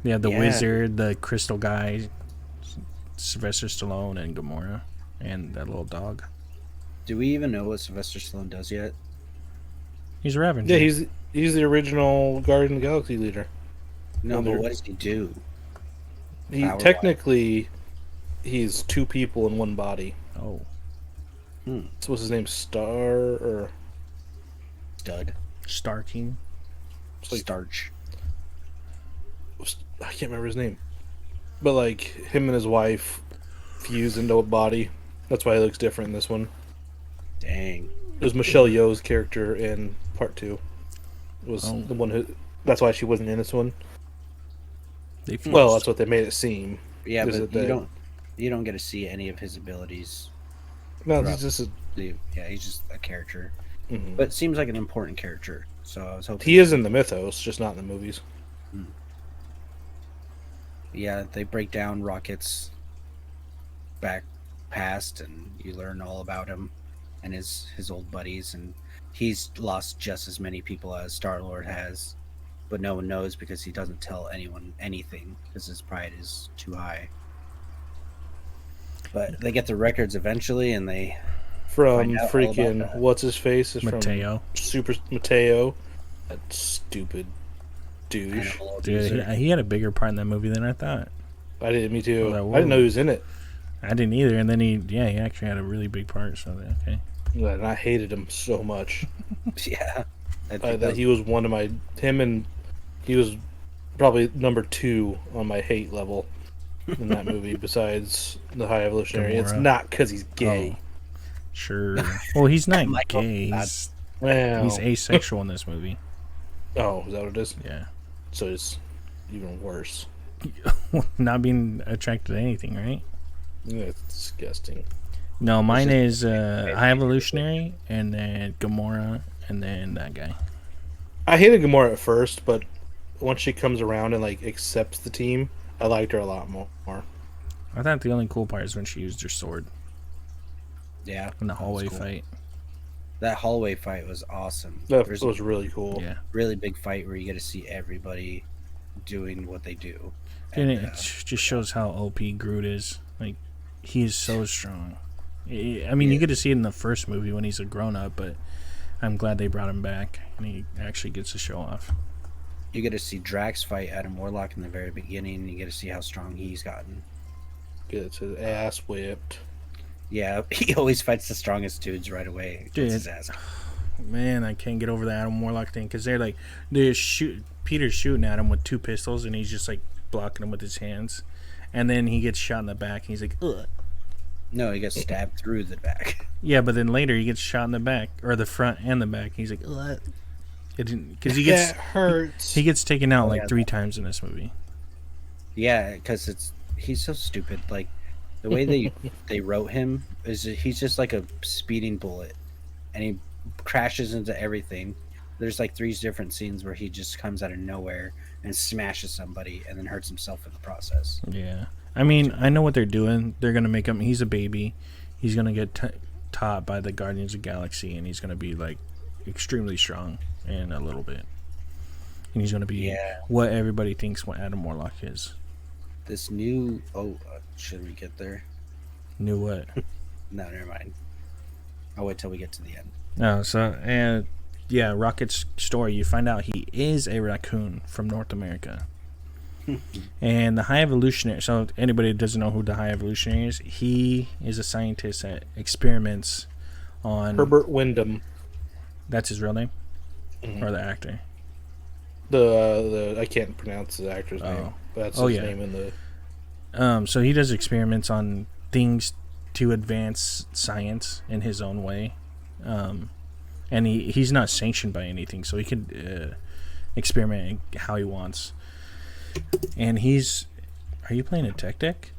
Speaker 4: They have the
Speaker 3: Yeah.
Speaker 4: wizard, the crystal guy, Sylvester Stallone, and Gamora, and that little dog.
Speaker 5: Do we even know what Sylvester Stallone does yet?
Speaker 4: He's a Ravager.
Speaker 3: Yeah, he's the original Guardian of the Galaxy leader.
Speaker 5: No,
Speaker 3: Well,
Speaker 5: but
Speaker 3: they're-
Speaker 5: what does he do?
Speaker 3: He
Speaker 5: Power-wise.
Speaker 3: technically he's two people in one body.
Speaker 4: Oh,
Speaker 3: So what's his name? Star or
Speaker 5: Stud.
Speaker 4: Starking.
Speaker 3: It's like-
Speaker 5: Starch.
Speaker 3: I can't remember his name. But like him and his wife fuse into a body. That's why he looks different in this one.
Speaker 5: Dang.
Speaker 3: It was Michelle Yeoh's character in part 2. It was
Speaker 4: Oh.
Speaker 3: the one who. That's why she wasn't in this one.
Speaker 4: They fused.
Speaker 3: Well, that's what they made it seem.
Speaker 5: Yeah,
Speaker 3: Is
Speaker 5: but
Speaker 3: it
Speaker 5: you
Speaker 3: the-
Speaker 5: don't get to see any of his abilities.
Speaker 3: No,
Speaker 5: Right.
Speaker 3: he's just
Speaker 5: Yeah, he's just a character.
Speaker 3: Mhm.
Speaker 5: But it seems like an important character. So I was hoping
Speaker 3: he is in the mythos, just not in the movies.
Speaker 5: Yeah, they break down Rocket's back past, and you learn all about him and his old buddies, and he's lost just as many people as Star-Lord has, but no one knows because he doesn't tell anyone anything because his pride is too high. But they get the records eventually, and they
Speaker 3: From
Speaker 5: Find out all
Speaker 3: freaking
Speaker 5: about that.
Speaker 3: what's his face is
Speaker 4: Mateo.
Speaker 3: from Super Mateo. That stupid douche.
Speaker 5: animal
Speaker 4: Dude,
Speaker 5: abuser.
Speaker 4: he had a bigger part in that movie than I thought.
Speaker 3: I did. Me too.
Speaker 4: Well,
Speaker 3: I didn't know he was in it,
Speaker 4: I didn't either. And then he actually had a really big part. So okay.
Speaker 3: and I hated him so much.
Speaker 5: Yeah, I think
Speaker 3: that he was one of my he was probably number 2 on my hate level in that movie. Besides the High Evolutionary, it's
Speaker 4: Gamora.
Speaker 3: not because he's gay.
Speaker 4: Sure. Well, he's not
Speaker 5: Michael,
Speaker 4: gay.
Speaker 5: not-
Speaker 3: Well,
Speaker 4: He's asexual in this movie.
Speaker 3: oh, is that what it is?
Speaker 4: Yeah.
Speaker 3: So it's even worse.
Speaker 4: Not being attracted to anything, right?
Speaker 3: Yeah, it's disgusting.
Speaker 4: No, mine is High Evolutionary, and then Gamora, and then that guy.
Speaker 3: I hated Gamora at first, but once she comes around and like accepts the team, I liked her a lot more.
Speaker 4: I thought the only cool part is when she used her sword
Speaker 5: Yeah.
Speaker 4: in the
Speaker 5: that was
Speaker 4: hallway
Speaker 5: cool.
Speaker 4: fight.
Speaker 5: That hallway fight was awesome.
Speaker 3: That
Speaker 5: There's
Speaker 3: was really cool.
Speaker 4: Yeah.
Speaker 5: a really big fight where you get to see everybody doing what they do.
Speaker 4: And
Speaker 5: And,
Speaker 4: it just shows how OP Groot is. Like, he is so strong. I mean, you get to see it in the first movie when he's a grown up, but I'm glad they brought him back and he actually gets to show off.
Speaker 5: you get to see Drax fight Adam Warlock in the very beginning. You get to see how strong he's gotten.
Speaker 3: Gets his ass whipped.
Speaker 5: Yeah, he always fights the strongest dudes right away.
Speaker 4: Dude.
Speaker 5: Gets his ass.
Speaker 4: Man, I can't get over the Adam Warlock thing because Peter's shooting at him with 2 pistols and he's just like blocking him with his hands, and then he gets shot in the back and he's like, ugh.
Speaker 5: No, he gets stabbed through the back.
Speaker 4: Yeah, but then later he gets shot in the back or the front and the back. And he's like, ugh. Because he
Speaker 3: That hurts.
Speaker 4: gets taken out like
Speaker 5: yeah.
Speaker 4: 3 times in this movie.
Speaker 5: Yeah, because he's so stupid. Like the way they wrote him is he's just like a speeding bullet, and he crashes into everything. There's like 3 different scenes where he just comes out of nowhere and smashes somebody and then hurts himself in the process.
Speaker 4: Yeah. I mean, I know what they're doing. They're going to make him, he's a baby. He's going to get taught by the Guardians of the Galaxy, and he's going to be like extremely strong in a little bit. And he's going to be
Speaker 5: Yeah.
Speaker 4: what everybody thinks what Adam Warlock is.
Speaker 5: This new should we get there?
Speaker 4: Knew what?
Speaker 5: No, never mind. I'll wait till we get to the end.
Speaker 4: No, so, and yeah, Rocket's story, you find out he is a raccoon from North America. And the High Evolutionary, so anybody that doesn't know who the High Evolutionary is, he is a scientist that experiments on...
Speaker 3: Herbert Wyndham.
Speaker 4: That's his real name?
Speaker 3: Mm-hmm.
Speaker 4: Or the actor?
Speaker 3: The I can't pronounce the actor's name, but that's his
Speaker 4: yeah.
Speaker 3: name in the.
Speaker 4: So he does experiments on things to advance science in his own way. And he's not sanctioned by anything, so he could experiment how he wants. And he's... Are you playing a tech deck?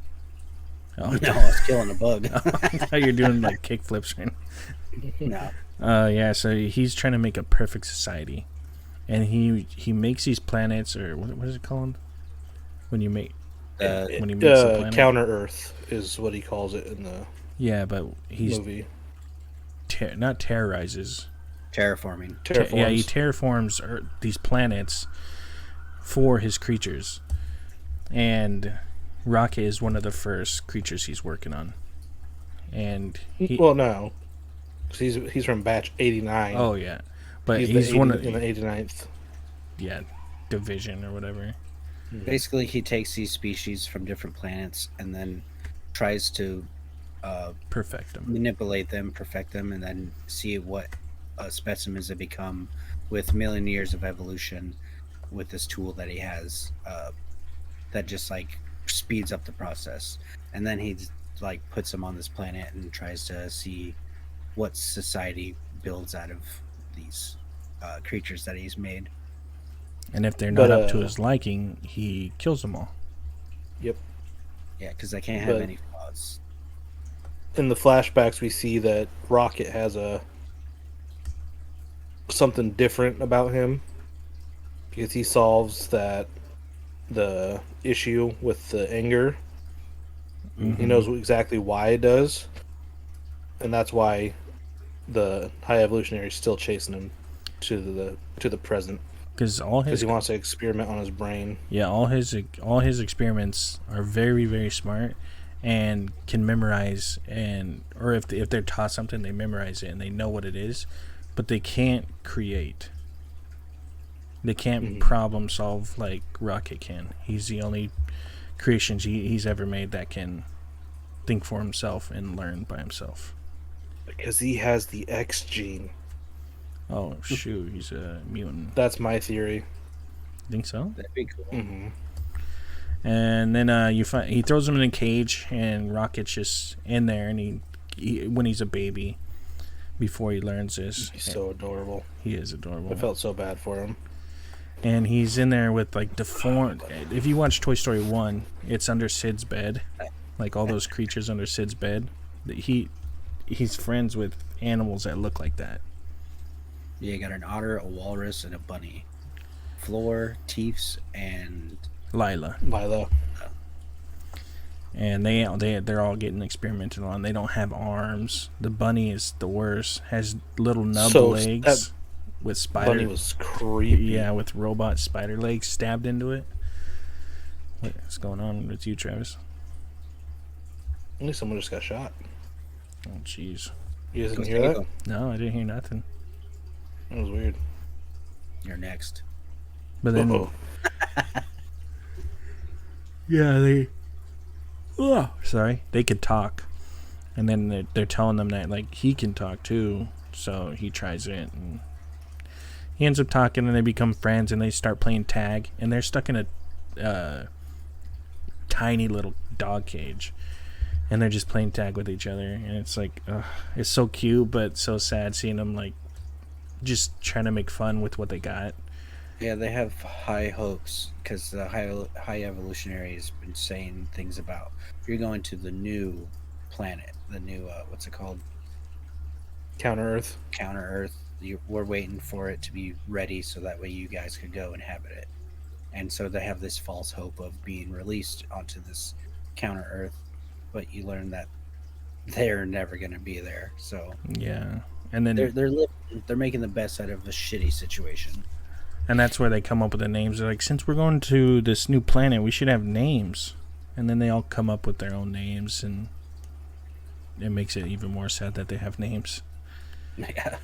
Speaker 4: Oh,
Speaker 5: No, I was killing a bug.
Speaker 4: I thought you were doing like kick flips right
Speaker 5: No.
Speaker 4: yeah, so he's trying to make a perfect society. And he makes these planets, or what is it called? When you make... when he makes a planet?
Speaker 3: Counter Earth is what he calls it in the
Speaker 4: Yeah, but he's...
Speaker 3: movie.
Speaker 4: not terrorizes...
Speaker 5: Terraforming.
Speaker 4: Yeah, he terraforms these planets for his creatures, and Rocket is one of the first creatures he's working on. And
Speaker 3: Well, no, 'cause he's from Batch 89.
Speaker 4: oh yeah, but
Speaker 3: he's
Speaker 4: he's one of
Speaker 3: in the 89th.
Speaker 4: division or whatever.
Speaker 5: Basically, he takes these species from different planets and then tries to
Speaker 4: Perfect them.
Speaker 5: manipulate them, perfect them, and then see what specimens they become with a million years of evolution with this tool that he has that just like speeds up the process. And then he like puts them on this planet and tries to see what society builds out of these creatures that he's made.
Speaker 4: And if they're not
Speaker 3: But,
Speaker 4: up to his liking, he kills them all.
Speaker 3: Yep.
Speaker 5: Yeah, because they can't have
Speaker 3: But-
Speaker 5: any flaws.
Speaker 3: In the flashbacks, we see that Rocket has something different about him because he solves the issue with the anger. He knows exactly why it does, and that's why the High Evolutionary is still chasing him to the present,
Speaker 4: Because all
Speaker 3: because
Speaker 4: his
Speaker 3: he wants to experiment on his brain.
Speaker 4: all his experiments are very, very smart and can memorize, or if they're taught something, they memorize it and they know what it is, but they can't create. They can't problem solve like Rocket can. He's the only creations he's ever made that can think for himself and learn by himself.
Speaker 3: Because he has the X gene.
Speaker 4: Oh shoot, he's a mutant.
Speaker 3: That's my theory.
Speaker 4: Think so?
Speaker 5: That'd be cool.
Speaker 3: Hmm.
Speaker 4: And then you find he throws him in a cage, and Rocket's just in there, and he when he's a baby, before he learns this,
Speaker 3: He's so adorable.
Speaker 4: he is adorable.
Speaker 3: I felt so bad for him.
Speaker 4: And he's in there with like deformed. If you watch Toy Story 1, it's under Sid's bed, like all those creatures under Sid's bed. He's friends with animals that look like that.
Speaker 5: Yeah, you got an otter, a walrus, and a bunny. Floor, Teefs, and
Speaker 4: Lila. And they're all getting experimented on. They don't have arms. The bunny is the worst. Has little nub
Speaker 3: So,
Speaker 4: legs with spider.
Speaker 3: Bunny was creepy.
Speaker 4: Yeah, with robot spider legs stabbed into it. What's going on with you, Travis?
Speaker 3: At least someone just got shot.
Speaker 4: Oh, jeez.
Speaker 3: You guys
Speaker 5: Go
Speaker 3: didn't hear that?
Speaker 5: Diego.
Speaker 4: No, I didn't hear nothing.
Speaker 3: That was weird.
Speaker 5: You're next.
Speaker 4: But then,
Speaker 3: Uh-oh.
Speaker 4: yeah, they could talk, and then they're telling them that like he can talk too. So he tries it, and he ends up talking, and they become friends, and they start playing tag, and they're stuck in a tiny little dog cage, and they're just playing tag with each other, and it's like, it's so cute, but so sad seeing them like just trying to make fun with what they got.
Speaker 5: Yeah, they have high hopes because the high evolutionary has been saying things about you're going to the new planet, the new what's it called?
Speaker 3: Counter Earth.
Speaker 5: Counter Earth. We're waiting for it to be ready so that way you guys could go inhabit it. And so they have this false hope of being released onto this Counter Earth, but you learn that they're never going to be there. So
Speaker 4: Yeah, and then
Speaker 5: they're making the best out of a shitty situation.
Speaker 4: and that's where they come up with the names. They're like, since we're going to this new planet, we should have names. And then they all come up with their own names, and it makes it even more sad that they have names.
Speaker 5: Yeah.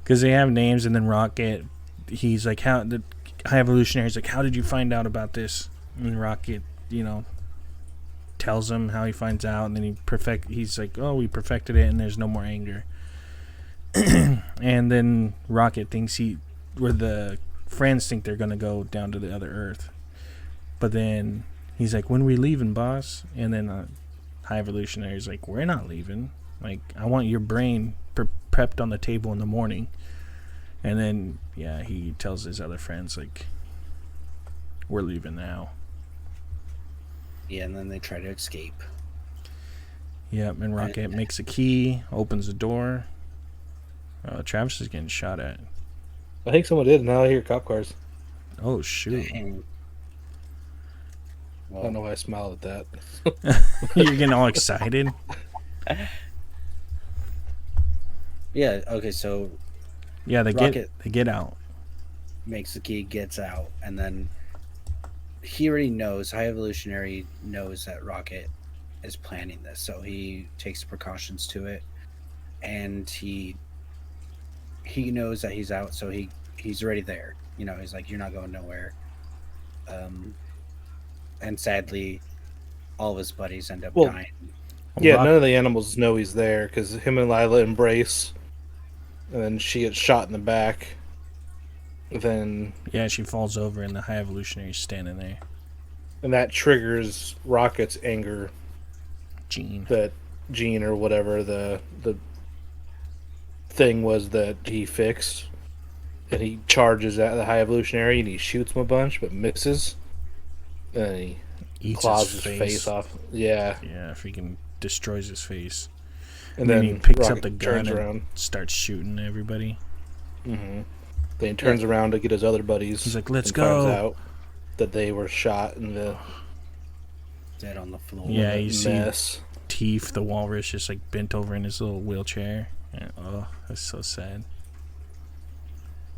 Speaker 4: Because they have names, and then Rocket, he's like, the High Evolutionary's like, how did you find out about this? And Rocket, tells him how he finds out, and then he's like, oh, we perfected it, and there's no more anger. And then Rocket thinks the friends think they're going to go down to the other Earth. But then he's like, when are we leaving, boss? And then High Evolutionary's like, we're not leaving. Like, I want your brain prepped on the table in the morning. And then, yeah, he tells his other friends, like, we're leaving now.
Speaker 5: Yeah, and then they try to escape.
Speaker 4: Yep, and Rocket makes a key, opens the door. Travis is getting shot at.
Speaker 3: I think someone did. Now I hear cop cars.
Speaker 4: Oh, shoot.
Speaker 5: Dang.
Speaker 3: I don't know why I smiled at that.
Speaker 4: You're getting all excited.
Speaker 5: Yeah, okay, so
Speaker 4: Yeah, they
Speaker 5: Rocket
Speaker 4: get out.
Speaker 5: makes the key, gets out, and then he already knows, High Evolutionary knows that Rocket is planning this, so he takes precautions to it, and he knows that he's out, so he's already there. He's like, you're not going nowhere. And sadly, all of his buddies end up dying.
Speaker 3: Yeah, none of the animals know he's there because him and Lila embrace, and then she gets shot in the back. Then
Speaker 4: Yeah, she falls over, and the High Evolutionary's standing there.
Speaker 3: and that triggers Rocket's anger
Speaker 4: Gene.
Speaker 3: that Gene or whatever the thing was that he fixed, and he charges at the High Evolutionary and he shoots him a bunch but misses, and he
Speaker 4: Eats
Speaker 3: claws
Speaker 4: his
Speaker 3: his face off. Yeah,
Speaker 4: Yeah, freaking destroys his face.
Speaker 3: and
Speaker 4: then he picks up
Speaker 3: Rocket
Speaker 4: the gun
Speaker 3: turns
Speaker 4: and
Speaker 3: around.
Speaker 4: starts shooting everybody.
Speaker 3: Then he turns around to get his other buddies.
Speaker 4: He's like, "Let's
Speaker 3: and finds
Speaker 4: go."
Speaker 3: out that they were shot in the
Speaker 5: Dead on the floor.
Speaker 4: Yeah, you see
Speaker 3: mess.
Speaker 4: Teef, the walrus, just like bent over in his little wheelchair. And, that's so sad.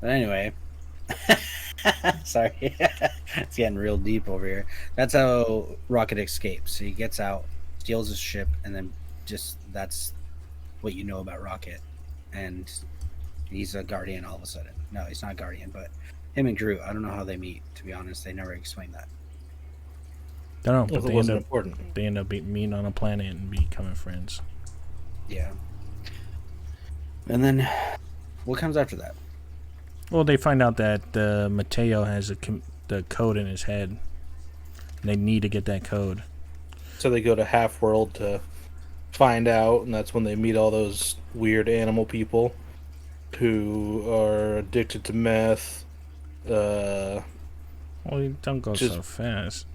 Speaker 5: But anyway, sorry, it's getting real deep over here. That's how Rocket escapes. He gets out, steals his ship, and then that's what you know about Rocket. And he's a Guardian all of a sudden. No, he's not Guardian, but him and Groot, I don't know how they meet, to be honest. They never explained that.
Speaker 4: I don't know,
Speaker 3: If
Speaker 4: but
Speaker 3: it wasn't important.
Speaker 4: they end up meeting on a planet and becoming friends.
Speaker 5: Yeah. And then what comes after that?
Speaker 4: Well, they find out that Mateo has the code in his head. They need to get that code.
Speaker 3: So they go to Half World to find out, and that's when they meet all those weird animal people who are addicted to meth.
Speaker 4: Well, you don't go
Speaker 3: Just-
Speaker 4: so fast.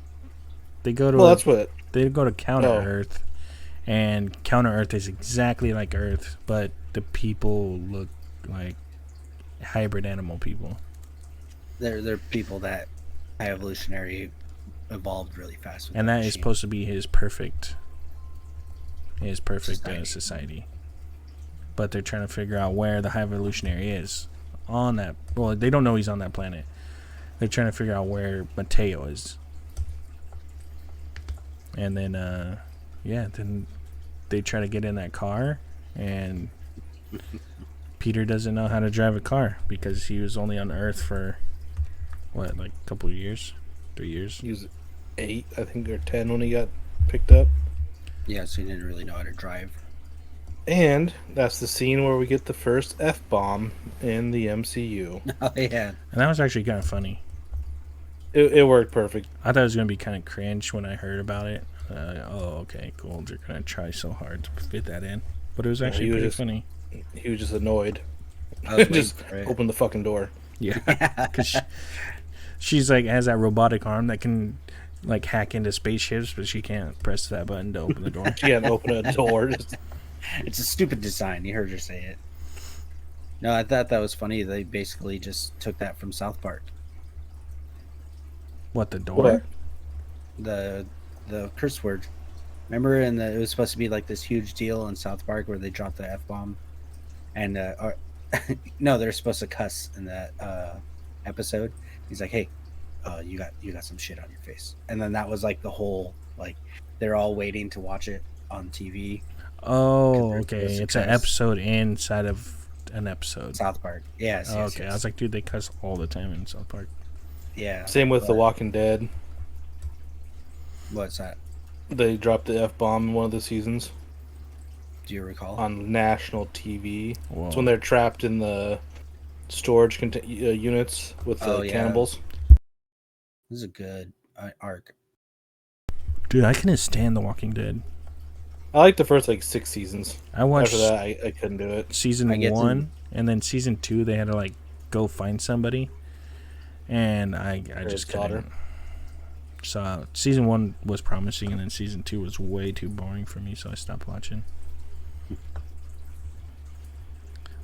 Speaker 4: They go to
Speaker 3: Well, that's what.
Speaker 4: they go to Counter Earth, and Counter Earth is exactly like Earth, but the people look like hybrid animal people.
Speaker 5: They're people that high evolutionary evolved really fast. With
Speaker 4: And that is
Speaker 5: machine.
Speaker 4: supposed to be his perfect society. But they're trying to figure out where the high evolutionary is on that. Well, they don't know he's on that planet. They're trying to figure out where Mateo is. And then then they try to get in that car, and Peter doesn't know how to drive a car because he was only on Earth for what, like a couple of years, 3 years.
Speaker 3: He was 8, I think, or 10 when he got picked up.
Speaker 5: Yeah, so he didn't really know how to drive.
Speaker 3: And that's the scene where we get the first F-bomb in the MCU.
Speaker 5: Oh yeah,
Speaker 4: And that was actually kind of funny.
Speaker 3: It worked perfect.
Speaker 4: I thought it was gonna be kind of cringe when I heard about it. Okay, cool. They're gonna try so hard to fit that in, but it was actually
Speaker 3: he was
Speaker 4: pretty
Speaker 3: just-
Speaker 4: funny.
Speaker 3: He was just annoyed.
Speaker 5: I was
Speaker 3: Just
Speaker 5: waiting for it.
Speaker 3: open the fucking door.
Speaker 4: Yeah, because she's like has that robotic arm that can like hack into spaceships, but she can't press that button to open the door.
Speaker 3: She can't open a door. Just,
Speaker 5: It's a stupid design. You heard her say it. No, I thought that was funny. They basically just took that from South Park.
Speaker 4: What, the door?
Speaker 3: What?
Speaker 5: The curse word. Remember, it was supposed to be like this huge deal in South Park where they dropped the F bomb, and no, they're supposed to cuss in that episode. He's like, "Hey, you got some shit on your face," and then that was like the whole like they're all waiting to watch it on TV.
Speaker 4: Oh,
Speaker 5: Compared to
Speaker 4: okay.
Speaker 5: the
Speaker 4: It's an
Speaker 5: success.
Speaker 4: episode inside of an episode.
Speaker 5: South Park, yes.
Speaker 4: Oh,
Speaker 5: yes,
Speaker 4: okay,
Speaker 5: yes.
Speaker 4: I was like, dude, they cuss all the time in South Park.
Speaker 5: Yeah.
Speaker 3: same with The
Speaker 5: but-
Speaker 3: Walking Dead.
Speaker 5: What's that?
Speaker 3: They dropped the F-bomb in one of the seasons
Speaker 5: Do you recall?
Speaker 3: on national TV.
Speaker 4: Whoa.
Speaker 3: It's when they're trapped in the storage units with the
Speaker 5: Oh, yeah.
Speaker 3: cannibals.
Speaker 5: This is a good arc.
Speaker 4: Dude, I couldn't stand The Walking Dead.
Speaker 3: I like the first 6 seasons.
Speaker 4: I watched
Speaker 3: After that, I couldn't do it.
Speaker 4: season
Speaker 5: I get to-
Speaker 4: 1, and then season 2 they had to go find somebody, and I
Speaker 3: his
Speaker 4: just
Speaker 3: daughter.
Speaker 4: couldn't. So season 1 was promising, and then season 2 was way too boring for me, so I stopped watching.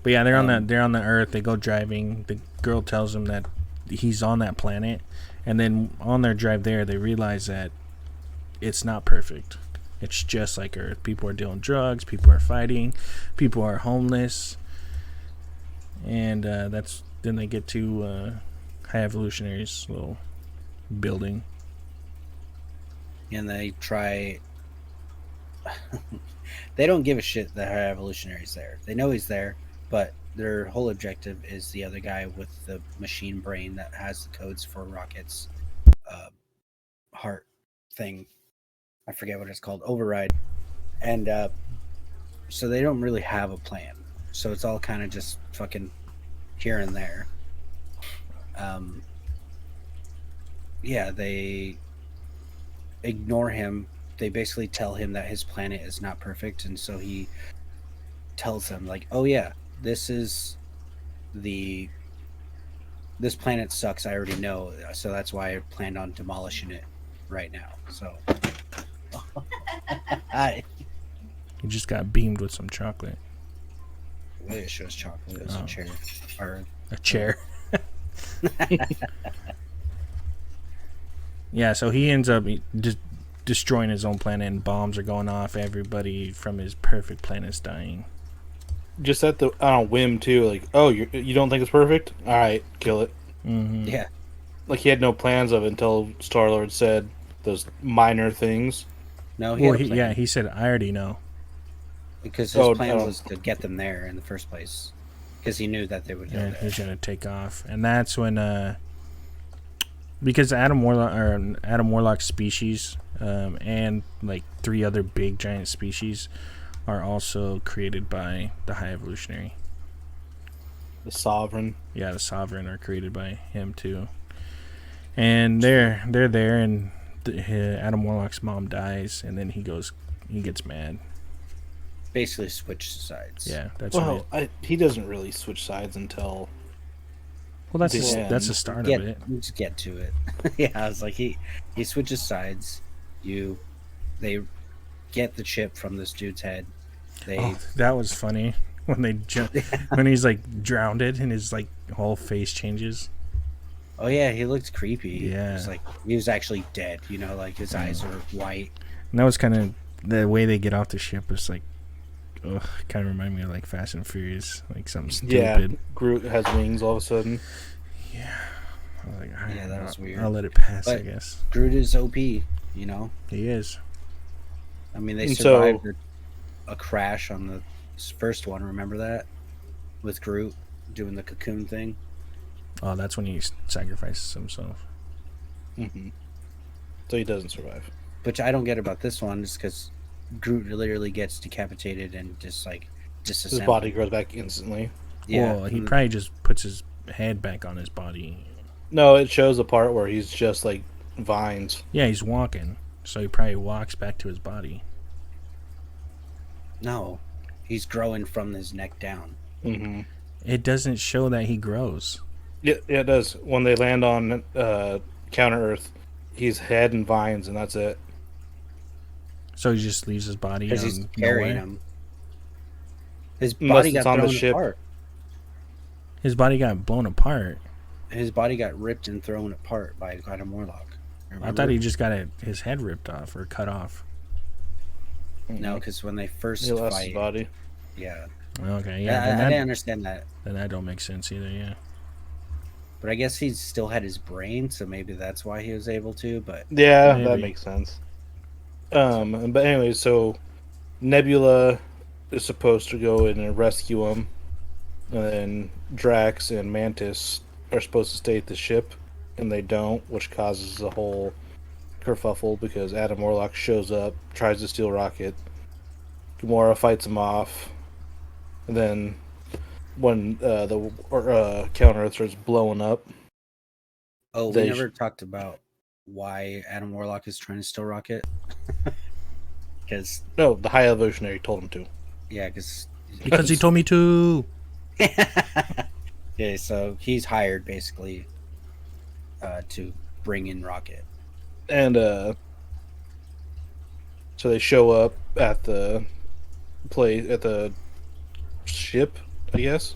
Speaker 4: But yeah, they're on the Earth. They go driving. The girl tells them that he's on that planet, and then on their drive there, they realize that it's not perfect. It's just like Earth. People are doing drugs. People are fighting. People are homeless. And then they get to High Evolutionary's little building.
Speaker 5: And they try. They don't give a shit that High Evolutionary's there. They know he's there, but their whole objective is the other guy with the machine brain that has the codes for Rocket's heart thing. I forget what it's called. Override. And so they don't really have a plan. So it's all kind of just fucking here and there. Yeah, they ignore him. They basically tell him that his planet is not perfect, and so he tells them like, "Oh yeah, this planet sucks. I already know, so that's why I planned on demolishing it right now." So,
Speaker 4: He just got beamed with some chocolate.
Speaker 5: it shows chocolate. It's a chair, or
Speaker 4: A chair. Yeah, so he ends up destroying his own planet, and bombs are going off. Everybody from his perfect planet is dying.
Speaker 3: Just at the whim too. Like, oh, you don't think it's perfect? All right, kill it.
Speaker 4: Mm-hmm.
Speaker 5: yeah,
Speaker 3: Like he had no plans of it until Star-Lord said those minor things.
Speaker 5: no, he
Speaker 4: Well,
Speaker 5: had a plan.
Speaker 4: he said, I already know.
Speaker 5: Because his
Speaker 3: Oh,
Speaker 5: plan
Speaker 3: no.
Speaker 5: was to get them there in the first place, because he knew that they would go
Speaker 4: And
Speaker 5: there.
Speaker 4: he's going to take off. And that's when, because Adam Warlock's species, and 3 other big giant species are also created by the High Evolutionary.
Speaker 3: The Sovereign.
Speaker 4: Yeah, the Sovereign are created by him too. And they're there, and Adam Warlock's mom dies, and then he gets mad.
Speaker 5: Basically, switch sides.
Speaker 4: Yeah, that's
Speaker 3: Well,
Speaker 4: right.
Speaker 3: he doesn't really switch sides until
Speaker 4: Well, that's
Speaker 3: Yeah.
Speaker 4: that's the start
Speaker 5: Get,
Speaker 4: of it.
Speaker 5: just get to it. Yeah, I was like, he switches sides. They get the chip from this dude's head. They
Speaker 4: Oh, that was funny when they when he's like drowned and his like whole face changes.
Speaker 5: Oh yeah, he looked creepy.
Speaker 4: Yeah.
Speaker 5: It was like he was actually dead. You know, like his eyes were white.
Speaker 4: And that was kind of the way they get off the ship was like, ugh, kind of remind me of like Fast and Furious, like something stupid.
Speaker 3: yeah, Groot has wings all of a sudden.
Speaker 4: I was like,
Speaker 5: Yeah, that was weird.
Speaker 4: I'll let it pass, I
Speaker 5: But-
Speaker 4: guess.
Speaker 5: Groot is OP. You know,
Speaker 4: He is.
Speaker 5: I mean, they
Speaker 3: And so-
Speaker 5: survived a crash on the first one. Remember that with Groot doing the cocoon thing.
Speaker 4: Oh, that's when he sacrifices himself.
Speaker 3: So he doesn't survive.
Speaker 5: Which I don't get about this one, just because Groot literally gets decapitated and just like
Speaker 3: His
Speaker 5: disassembled.
Speaker 3: body grows back instantly.
Speaker 5: Yeah,
Speaker 4: Well, he probably just puts his head back on his body.
Speaker 3: No, it shows a part where he's just like vines.
Speaker 4: Yeah, he's walking, so he probably walks back to his body.
Speaker 5: no, he's growing from his neck down.
Speaker 3: Mm-hmm.
Speaker 4: It doesn't show that he grows.
Speaker 3: Yeah, it does. When they land on Counter Earth, he's head and vines, and that's it.
Speaker 4: So he just leaves his body
Speaker 5: Because he's
Speaker 4: on
Speaker 5: carrying
Speaker 4: nowhere.
Speaker 5: him. His
Speaker 3: Unless
Speaker 5: body
Speaker 3: it's
Speaker 5: got
Speaker 3: on the
Speaker 5: thrown
Speaker 3: ship.
Speaker 5: apart.
Speaker 4: His body got blown apart.
Speaker 5: His body got ripped and thrown apart by Adam Warlock.
Speaker 4: I
Speaker 5: Remember?
Speaker 4: thought he just got his head ripped off or cut off.
Speaker 5: No, because when they first
Speaker 3: He lost his
Speaker 5: fight,
Speaker 3: body.
Speaker 5: yeah,
Speaker 4: Okay,
Speaker 5: yeah,
Speaker 4: yeah,
Speaker 5: I
Speaker 4: then,
Speaker 5: didn't understand that.
Speaker 4: that don't make sense either. Yeah,
Speaker 5: But I guess he still had his brain, so maybe that's why he was able to. But
Speaker 3: Yeah,
Speaker 4: Maybe.
Speaker 3: that makes sense. But anyway, so Nebula is supposed to go in and rescue him, and then Drax and Mantis are supposed to stay at the ship, and they don't, which causes a whole kerfuffle because Adam Warlock shows up, tries to steal Rocket. Gamora fights him off, and then when the Counter Earth starts blowing up,
Speaker 5: oh, we
Speaker 3: They
Speaker 5: never talked about why Adam Warlock is trying to steal Rocket. Because
Speaker 3: no, the High Evolutionary told him to.
Speaker 5: yeah, because
Speaker 4: because he told me to.
Speaker 5: okay, so he's hired basically to bring in Rocket.
Speaker 3: And so they show up at the ship, I guess,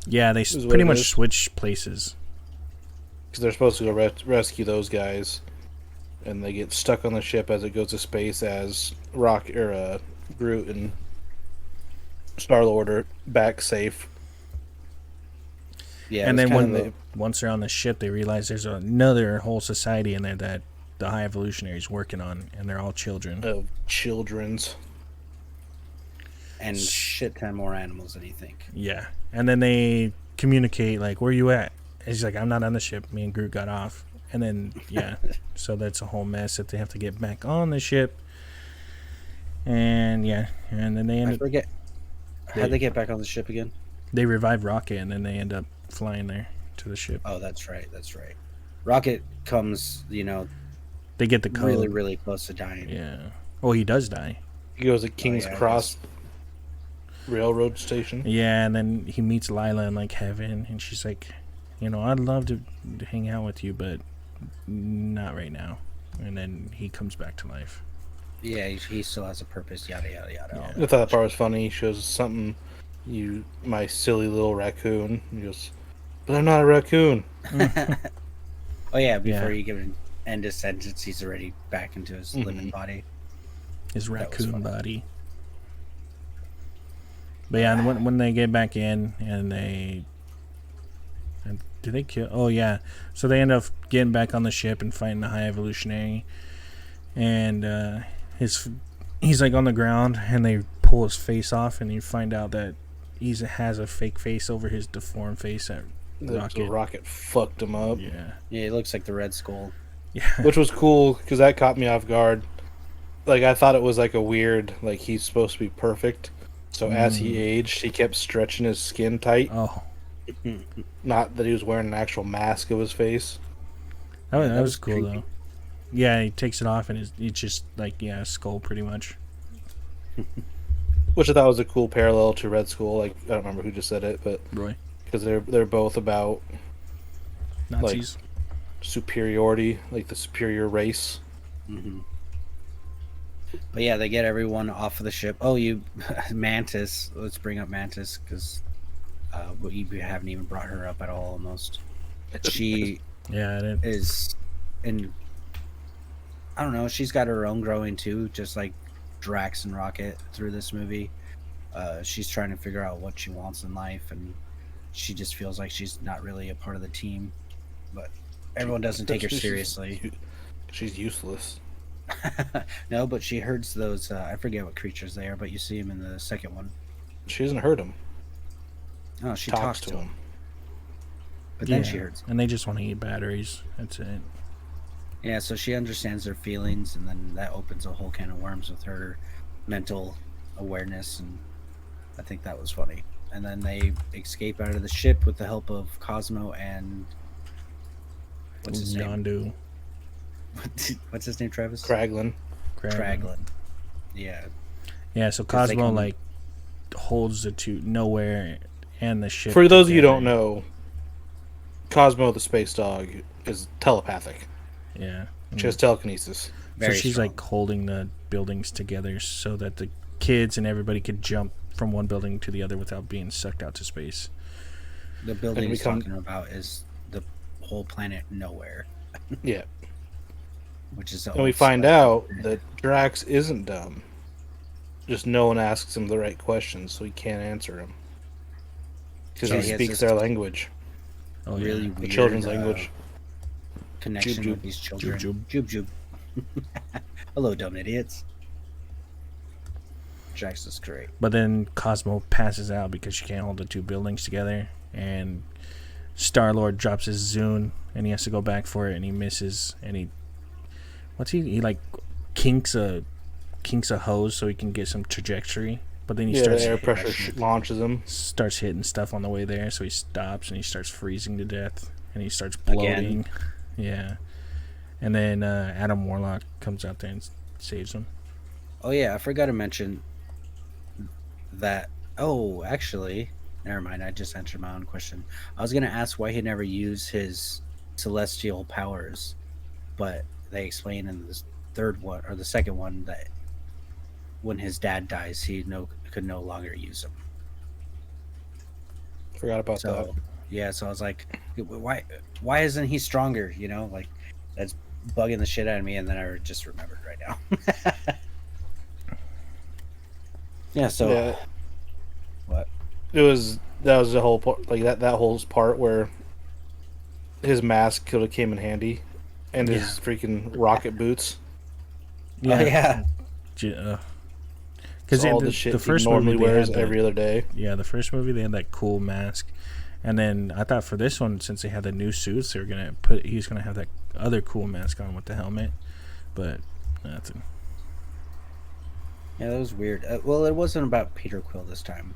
Speaker 4: Yeah, they
Speaker 3: Is what
Speaker 4: pretty
Speaker 3: it
Speaker 4: much
Speaker 3: is.
Speaker 4: switch places.
Speaker 3: because they're supposed to go rescue those guys, and they get stuck on the ship as it goes to space as Groot and Star Lord are back safe.
Speaker 5: Yeah,
Speaker 4: And
Speaker 5: it was
Speaker 4: then
Speaker 5: kind
Speaker 4: when
Speaker 5: of
Speaker 4: once they're on the ship, they realize there's another whole society in there that the High Evolutionary is working on, and they're all children.
Speaker 3: Of children's.
Speaker 5: and shit ton more animals than you think.
Speaker 4: Yeah, and then they communicate like, "Where you at?" And he's like, "I'm not on the ship. Me and Groot got off." And then yeah, so that's a whole mess that they have to get back on the ship. And yeah, and then they
Speaker 5: I
Speaker 4: end up,
Speaker 5: forget. How'd they get back on the ship again?
Speaker 4: they revive Rocket, and then they end up flying there to the ship.
Speaker 5: Oh, that's right. That's right. Rocket comes, you know,
Speaker 4: They get the code.
Speaker 5: really, really close to dying.
Speaker 4: Yeah. Oh, he does die.
Speaker 3: He goes to King's
Speaker 5: yeah, I
Speaker 3: Cross railroad station.
Speaker 4: Yeah, and then he meets Lila in like heaven, and she's like, I'd love to hang out with you, but not right now. And then he comes back to life.
Speaker 5: Yeah, he still has a purpose. Yada yada yada.
Speaker 4: Yeah.
Speaker 3: I thought that part was funny. He shows something, my silly little raccoon. He goes, but I'm not a raccoon.
Speaker 5: Oh yeah, before
Speaker 4: Yeah.
Speaker 5: you give an end a sentence, he's already back into his living body.
Speaker 4: His
Speaker 5: was
Speaker 4: raccoon
Speaker 5: funny.
Speaker 4: body. But yeah, and when they get back in and do they kill? Oh yeah, so they end up getting back on the ship and fighting the High Evolutionary, and he's like on the ground, and they pull his face off, and you find out that he has a fake face over his deformed face at
Speaker 3: The
Speaker 4: Rocket.
Speaker 3: rocket fucked him up,
Speaker 4: Yeah,
Speaker 5: Yeah, he looks like the Red Skull.
Speaker 4: yeah,
Speaker 3: which was cool because that caught me off guard. Like I thought it was like a weird, like he's supposed to be perfect. So as he aged, he kept stretching his skin tight.
Speaker 4: oh
Speaker 3: Not that he was wearing an actual mask of his face.
Speaker 4: That
Speaker 5: that
Speaker 4: was
Speaker 5: was
Speaker 4: cool
Speaker 5: creepy.
Speaker 4: though. Yeah, he takes it off and it's just like a skull pretty much.
Speaker 3: Which I thought was a cool parallel to Red Skull. Like, I don't remember who just said it, but
Speaker 4: Roy.
Speaker 3: because they're both about
Speaker 4: Nazis.
Speaker 3: superiority, like the superior race.
Speaker 5: But yeah, they get everyone off of the ship. Oh, you Mantis. Let's bring up Mantis because we haven't even brought her up at all. Almost, she
Speaker 4: Yeah, I didn't.
Speaker 5: is in. I don't know. She's got her own growing too, just like Drax and Rocket through this movie. She's trying to figure out what she wants in life, and she just feels like she's not really a part of the team. But everyone doesn't take her seriously.
Speaker 3: She's useless.
Speaker 5: No, but she herds those. I forget what creatures they are, but you see them in the second one.
Speaker 3: She doesn't hurt him.
Speaker 5: Oh, she
Speaker 3: Talks
Speaker 5: talks
Speaker 3: to
Speaker 5: to
Speaker 3: him.
Speaker 5: them. But then she herds.
Speaker 4: And they just want to eat batteries. That's it.
Speaker 5: Yeah, so she understands their feelings, and then that opens a whole can of worms with her mental awareness, and I think that was funny. And then they escape out of the ship with the help of Cosmo and what's his name?
Speaker 4: Yondu.
Speaker 5: What's his name? Travis
Speaker 3: Kraglin.
Speaker 5: Kraglin. Yeah,
Speaker 4: Yeah, so
Speaker 5: 'Cause they
Speaker 4: Cosmo
Speaker 5: can-
Speaker 4: like holds the two Nowhere and the ship.
Speaker 3: For those of you who don't
Speaker 4: together.
Speaker 3: know, Cosmo the space dog is telepathic.
Speaker 4: Yeah.
Speaker 3: She has telekinesis.
Speaker 5: very
Speaker 4: so she's
Speaker 5: strong.
Speaker 4: like holding the buildings together so that the kids and everybody could jump from one building to the other without being sucked out to space.
Speaker 5: The building he's
Speaker 3: become-
Speaker 5: talking about is the whole planet Nowhere,
Speaker 3: Yeah.
Speaker 5: which is the
Speaker 3: And we
Speaker 5: old
Speaker 3: find
Speaker 5: spot.
Speaker 3: out that Drax isn't dumb. Just no one asks him the right questions, so he can't answer them. Because
Speaker 5: So
Speaker 3: he
Speaker 5: he has
Speaker 3: speaks
Speaker 5: this
Speaker 3: their language,
Speaker 4: Oh
Speaker 5: really
Speaker 4: yeah.
Speaker 3: the
Speaker 5: weird
Speaker 3: children's language.
Speaker 5: connection
Speaker 3: Jub,
Speaker 5: with these children.
Speaker 4: Jub,
Speaker 5: Jub. Hello, dumb idiots. Drax is great.
Speaker 4: But then Cosmo passes out because she can't hold the two buildings together, and Star-Lord drops his Zune, and he has to go back for it, and he misses, and he like kinks a hose so he can get some trajectory, but then he
Speaker 3: Yeah, the
Speaker 4: starts
Speaker 3: air pressure launches him.
Speaker 4: starts hitting stuff on the way there, so he stops and he starts freezing to death, and he starts bloating. Yeah, and then Adam Warlock comes out there and saves him.
Speaker 5: Oh yeah, I forgot to mention that. Oh, actually, never mind. I just answered my own question. I was gonna ask why he never used his celestial powers, but they explain in the third one or the second one that when his dad dies, he could no longer use them.
Speaker 3: Forgot about
Speaker 5: So
Speaker 3: that.
Speaker 5: yeah, so I was like, why isn't he stronger? You know, like that's bugging the shit out of me, and then I just remembered right now. Yeah. So
Speaker 3: Yeah.
Speaker 5: what?
Speaker 3: That was the whole part, like that whole part where his mask could have came in handy, and his freaking rocket boots.
Speaker 5: Oh, yeah.
Speaker 4: Because
Speaker 3: All the shit
Speaker 4: the
Speaker 3: he
Speaker 4: first
Speaker 3: normally
Speaker 4: movie they
Speaker 3: wears
Speaker 4: had that,
Speaker 3: every other day.
Speaker 4: yeah, the first movie they had that cool mask, and then I thought for this one, since they had the new suits, they were gonna he's gonna have that other cool mask on with the helmet, but nothing.
Speaker 5: Yeah, that was weird. Well, it wasn't about Peter Quill this time.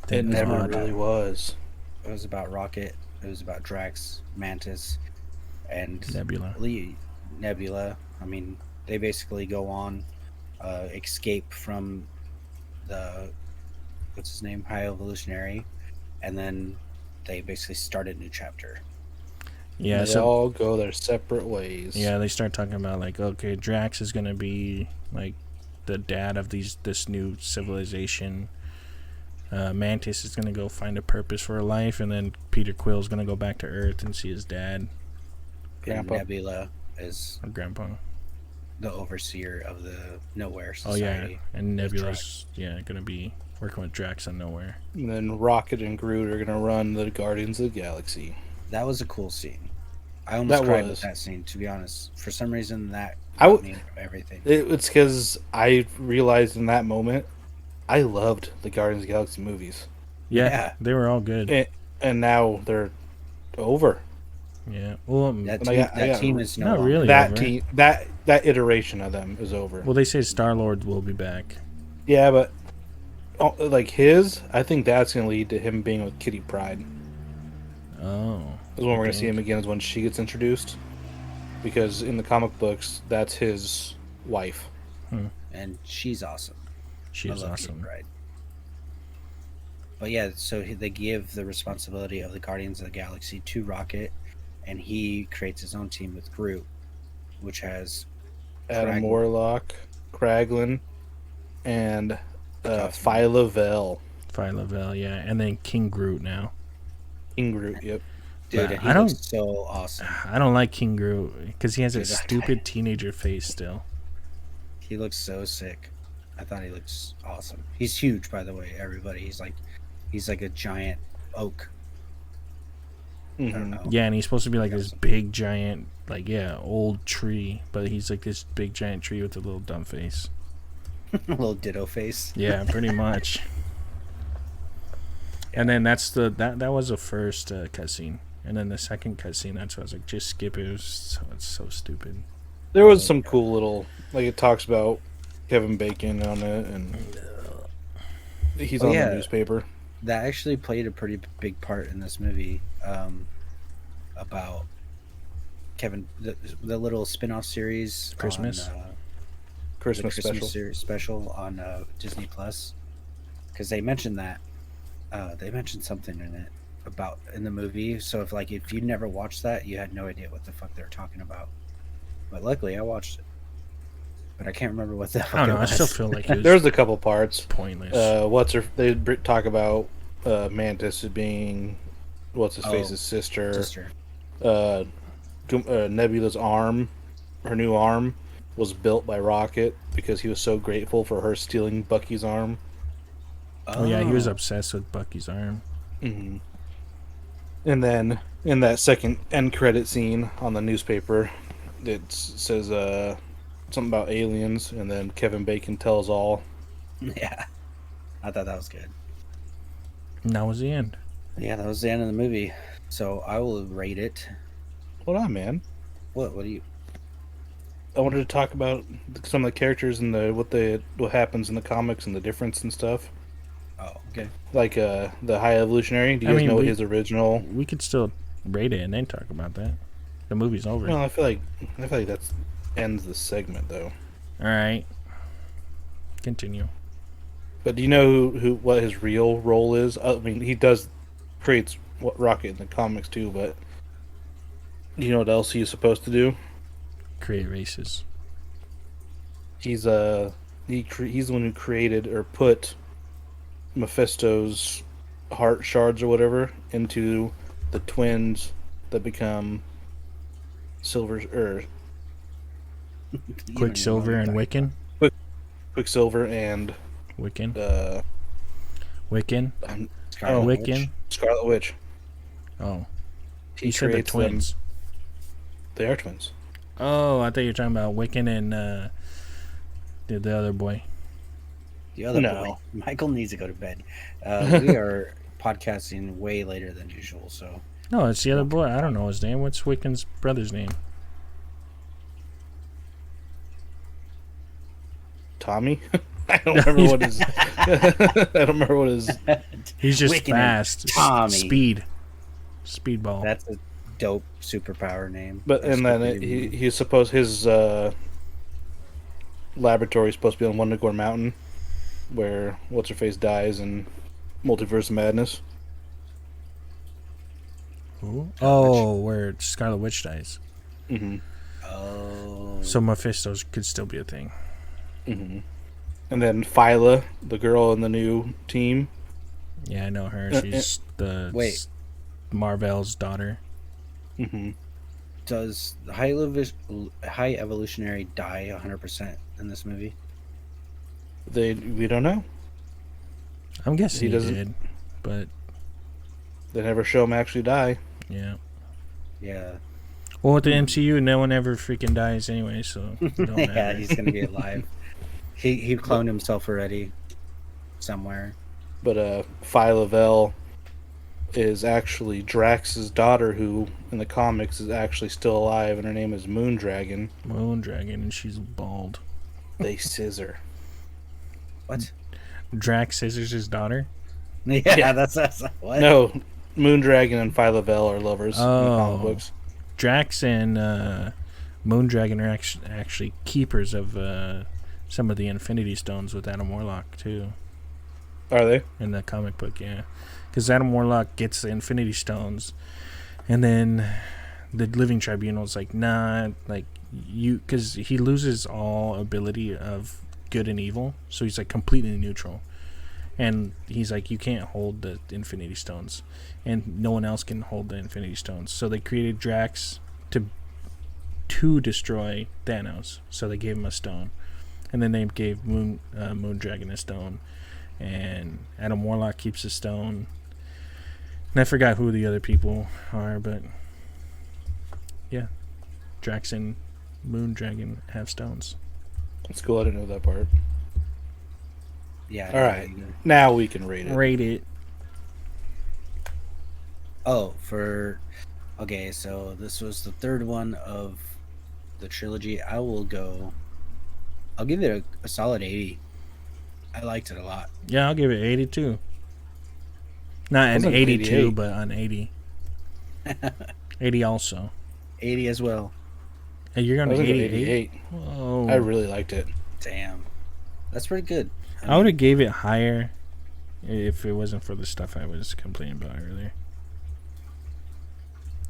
Speaker 3: It
Speaker 4: Thank
Speaker 3: never
Speaker 4: God.
Speaker 3: really was.
Speaker 5: It was about Rocket. It was about Drax, Mantis, and
Speaker 4: Nebula.
Speaker 5: Nebula. I mean, they basically go on, escape from the what's his name, High Evolutionary, and then they basically start a new chapter.
Speaker 4: Yeah,
Speaker 3: They
Speaker 4: so
Speaker 3: all go their separate ways.
Speaker 4: yeah, they start talking about like, okay, Drax is gonna be like the dad of this new civilization. Mantis is gonna go find a purpose for her life, and then Peter Quill's gonna go back to Earth and see his dad
Speaker 3: Grandpa.
Speaker 5: And Nebula is
Speaker 4: or Grandpa.
Speaker 5: the overseer of the Nowhere
Speaker 4: Oh
Speaker 5: Society.
Speaker 4: yeah, and
Speaker 5: with
Speaker 4: Nebula's gonna be working with Drax on Nowhere.
Speaker 3: And then Rocket and Groot are gonna run the Guardians of the Galaxy.
Speaker 5: That was a cool scene. I almost
Speaker 3: That
Speaker 5: cried
Speaker 3: was.
Speaker 5: with that scene, to be honest. For some reason, that
Speaker 3: I
Speaker 5: got
Speaker 3: w-
Speaker 5: me everything.
Speaker 3: It's because I realized in that moment, I loved the Guardians of the Galaxy movies,
Speaker 4: Yeah, they were all good.
Speaker 3: and now they're over.
Speaker 4: Yeah, well,
Speaker 5: That
Speaker 3: and
Speaker 5: team,
Speaker 3: I got-
Speaker 5: team is no
Speaker 4: not
Speaker 5: longer-
Speaker 4: really.
Speaker 3: That
Speaker 4: over.
Speaker 3: team, that iteration of them is over.
Speaker 4: Well, they say Star Lord will be back.
Speaker 3: Yeah, but like his, I think that's gonna lead to him being with Kitty Pryde.
Speaker 4: Oh.
Speaker 3: Is when we're gonna
Speaker 4: okay.
Speaker 3: see him again is when she gets introduced, because in the comic books that's his wife.
Speaker 5: And she's awesome.
Speaker 4: She is
Speaker 5: I love Kitty
Speaker 4: awesome.
Speaker 5: Pryde. But yeah, so they give the responsibility of the Guardians of the Galaxy to Rocket, and he creates his own team with Groot, which has
Speaker 3: Adam
Speaker 5: Kraglin.
Speaker 3: Warlock, Kraglin, and
Speaker 5: Kaufman.
Speaker 3: Phyla Vel.
Speaker 4: Phyla-Vell, yeah, and then King Groot now.
Speaker 3: King Groot. Yep.
Speaker 5: Dude,
Speaker 4: But
Speaker 5: and he
Speaker 4: I don't-
Speaker 5: looks so awesome.
Speaker 4: I don't like King Groot because he has a
Speaker 5: Dude,
Speaker 4: stupid teenager face still.
Speaker 5: He looks so sick. I thought he looks awesome. He's huge, by the way, everybody. He's like a giant oak. I don't
Speaker 3: Mhm.
Speaker 5: know.
Speaker 4: Yeah, and he's supposed to be like this big giant, like old tree, but he's like this big giant tree with a little dumb face.
Speaker 5: Little ditto face.
Speaker 4: Yeah, pretty much. And then that was the first cutscene, and then the second cutscene. That's why I was like, just skip it. It's so stupid.
Speaker 3: There was some cool little, like it talks about Kevin Bacon on it, and he's
Speaker 5: Oh,
Speaker 3: on
Speaker 5: yeah.
Speaker 3: the newspaper.
Speaker 5: That actually played a pretty big part in this movie, about Kevin, the little spin-off series
Speaker 4: Christmas?
Speaker 5: on, the
Speaker 3: Christmas
Speaker 5: Christmas
Speaker 3: special.
Speaker 5: series special on Disney Plus, because they mentioned that they mentioned something in it about in the movie. So if you never watched that, you had no idea what the fuck they were talking about. But luckily, I watched it, but I can't remember what the fuck
Speaker 4: I don't know.
Speaker 5: it
Speaker 4: I
Speaker 5: was.
Speaker 4: still feel like it was
Speaker 3: There's a couple parts.
Speaker 4: pointless.
Speaker 3: Talk about Mantis as being what's his
Speaker 5: Oh,
Speaker 3: face's sister.
Speaker 5: Sister.
Speaker 3: Nebula's arm, her new arm, was built by Rocket because he was so grateful for her stealing Bucky's arm.
Speaker 4: oh yeah, he was obsessed with Bucky's arm.
Speaker 3: Mm-hmm. And then in that second end credit scene on the newspaper, it says something about aliens, and then Kevin Bacon tells all.
Speaker 5: Yeah, I thought that was good.
Speaker 4: And that was the end.
Speaker 5: Yeah, that was the end of the movie. So I will rate it.
Speaker 3: Hold on, man.
Speaker 5: What do you?
Speaker 3: I wanted to talk about some of the characters and what happens in the comics and the difference and stuff.
Speaker 5: Oh, okay.
Speaker 3: Like the High Evolutionary. Do you
Speaker 4: I
Speaker 3: guys
Speaker 4: mean,
Speaker 3: know
Speaker 4: we-
Speaker 3: his original?
Speaker 4: We could still rate it and then talk about that. The movie's over.
Speaker 3: Well, I feel like that's ends the segment though.
Speaker 4: All right. Continue.
Speaker 3: But do you know what his real role is? I mean, he creates what Rocket in the comics too, but do you know what else he's supposed to do?
Speaker 4: Create races.
Speaker 3: He's he's the one who created or put Mephisto's heart shards or whatever into the twins that become Silver or
Speaker 4: Quicksilver and Wiccan.
Speaker 3: Quicksilver and
Speaker 4: Wiccan. Wiccan.
Speaker 5: Scarlet
Speaker 4: Wiccan.
Speaker 5: Witch.
Speaker 3: Scarlet Witch.
Speaker 4: Oh,
Speaker 3: He
Speaker 4: you said they're
Speaker 3: creates them.
Speaker 4: twins.
Speaker 3: They are twins.
Speaker 4: Oh, I thought you were talking about Wiccan and the other boy.
Speaker 5: The other
Speaker 3: No.
Speaker 5: boy. Michael needs to go to bed. We are podcasting way later than usual, so
Speaker 4: No, it's the other boy. I don't know his name. What's Wiccan's brother's name?
Speaker 3: Tommy. I don't remember what his. I don't remember what his.
Speaker 4: He's just
Speaker 5: Wiccan and
Speaker 4: fast.
Speaker 5: Tommy.
Speaker 4: Speedball.
Speaker 5: that's a dope superpower name.
Speaker 3: But
Speaker 5: That's
Speaker 3: and then
Speaker 5: what we-
Speaker 3: he's supposed his laboratory is supposed to be on Wundagore Mountain, where what's her face dies in Multiverse of Madness.
Speaker 4: Who? Oh, where Scarlet Witch dies.
Speaker 3: Mm-hmm.
Speaker 5: Oh,
Speaker 4: So Mephisto's could still be a thing.
Speaker 3: Mm-hmm. And then Phyla, the girl in the new team.
Speaker 4: Yeah, I know her. She's the
Speaker 5: Wait.
Speaker 4: Marvel's daughter.
Speaker 3: Mm-hmm.
Speaker 5: does the high evolutionary die 100% in this movie?
Speaker 3: We don't know.
Speaker 4: I'm guessing
Speaker 3: He
Speaker 4: he
Speaker 3: doesn't-
Speaker 4: did, but
Speaker 3: They never show him actually die.
Speaker 4: yeah.
Speaker 5: Yeah,
Speaker 4: Well, with the MCU, no one ever freaking dies anyway, so it don't
Speaker 5: yeah,
Speaker 4: matter.
Speaker 5: he's gonna be alive. He cloned himself already somewhere.
Speaker 3: But Phyla Vel is actually Drax's daughter, who in the comics is actually still alive, and her name is Moondragon.
Speaker 4: Moondragon, and she's bald.
Speaker 3: They scissor.
Speaker 5: What?
Speaker 4: Drax Scissors' daughter.
Speaker 5: Yeah, that's what.
Speaker 3: No, Moondragon and Phyla-Vell are lovers in the
Speaker 4: Oh.
Speaker 3: comic books.
Speaker 4: Drax and Moondragon are actually keepers of some of the Infinity Stones with Adam Warlock too
Speaker 3: Are they?
Speaker 4: in the comic book. Yeah, because Adam Warlock gets the Infinity Stones, and then the Living Tribunal's like, nah, like you, because he loses all ability of good and evil, so he's like completely neutral. And he's like, you can't hold the Infinity Stones, and no one else can hold the Infinity Stones. So they created Drax to destroy Thanos. So they gave him a stone, and then they gave Moondragon a stone, and Adam Warlock keeps a stone. And I forgot who the other people are, but yeah, Drax and Moondragon have stones.
Speaker 3: That's cool. I didn't know that part.
Speaker 5: Yeah.
Speaker 3: All right. Now we can rate it.
Speaker 4: Rate it.
Speaker 5: Oh, okay, so this was the third one of the trilogy. I'll give it a solid 80. I liked it a lot.
Speaker 4: Yeah, I'll give it 82. Not an
Speaker 3: Wasn't
Speaker 4: 82,
Speaker 3: 88.
Speaker 4: but an 80. 80 also.
Speaker 5: 80 as well.
Speaker 4: Hey, you're
Speaker 3: I
Speaker 4: going
Speaker 3: was
Speaker 4: to
Speaker 3: gonna go
Speaker 4: 88?
Speaker 3: 88.
Speaker 4: Whoa.
Speaker 3: I really liked it.
Speaker 5: Damn. That's pretty good.
Speaker 4: I would have gave it higher if it wasn't for the stuff I was complaining about earlier.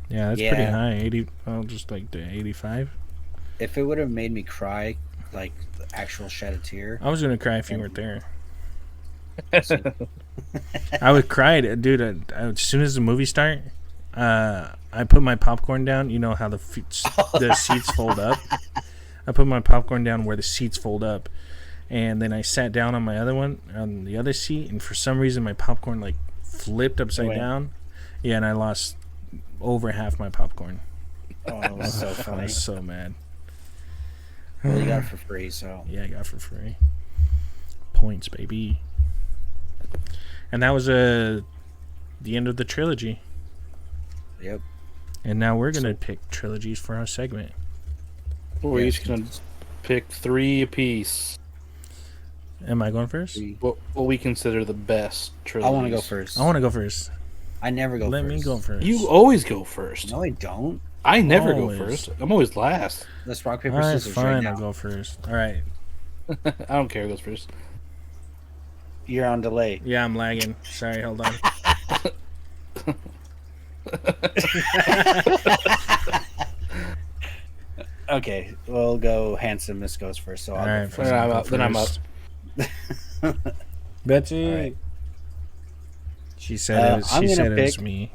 Speaker 4: Yeah, that's pretty
Speaker 5: Yeah.
Speaker 4: high. 80. I'll just like the 85.
Speaker 5: If it would have made me cry, like the actual shed a tear.
Speaker 4: I was gonna cry if you weren't there.
Speaker 5: so-
Speaker 4: I would cry, dude. As soon as the movie start, I put my popcorn down. You know how the seats fold up. I put my popcorn down where the seats fold up, and then I sat down on my other one on the other seat, and for some reason my popcorn like flipped upside
Speaker 5: Wait.
Speaker 4: down. Yeah, and I lost over half my popcorn.
Speaker 5: Oh, it was so
Speaker 4: I
Speaker 5: funny.
Speaker 4: was so mad.
Speaker 5: Well, you got it for free, so.
Speaker 4: Yeah, I got it for free. Points, baby. And that was the end of the trilogy.
Speaker 5: Yep.
Speaker 4: And now we're gonna pick trilogies for our segment.
Speaker 3: We're
Speaker 5: Yeah,
Speaker 3: each gonna pick 3 apiece.
Speaker 4: Am I going first?
Speaker 3: What we consider the best trilogies.
Speaker 5: I want to go first.
Speaker 4: I want to go first.
Speaker 5: I never go
Speaker 4: Let
Speaker 5: first.
Speaker 4: me go first.
Speaker 3: You always go first.
Speaker 5: No, I don't.
Speaker 3: I never
Speaker 4: Always.
Speaker 3: go first. I'm always last.
Speaker 5: Let's rock, paper,
Speaker 4: All right,
Speaker 5: scissors right
Speaker 4: fine.
Speaker 5: now.
Speaker 4: I'll go first. All right.
Speaker 3: I don't care who goes first.
Speaker 5: You're on delay.
Speaker 4: Yeah, I'm lagging. Sorry, hold on.
Speaker 5: Okay, we'll go handsome. This goes first, so I'll
Speaker 4: All
Speaker 5: go
Speaker 4: right,
Speaker 5: first.
Speaker 3: Then
Speaker 4: fine,
Speaker 3: I'm
Speaker 4: I'll
Speaker 3: up.
Speaker 4: go
Speaker 3: Then I'm up.
Speaker 4: first. Betsy.
Speaker 5: All right.
Speaker 4: She said it.
Speaker 5: I'm
Speaker 4: She
Speaker 5: gonna
Speaker 4: said it was
Speaker 5: pick-
Speaker 4: me.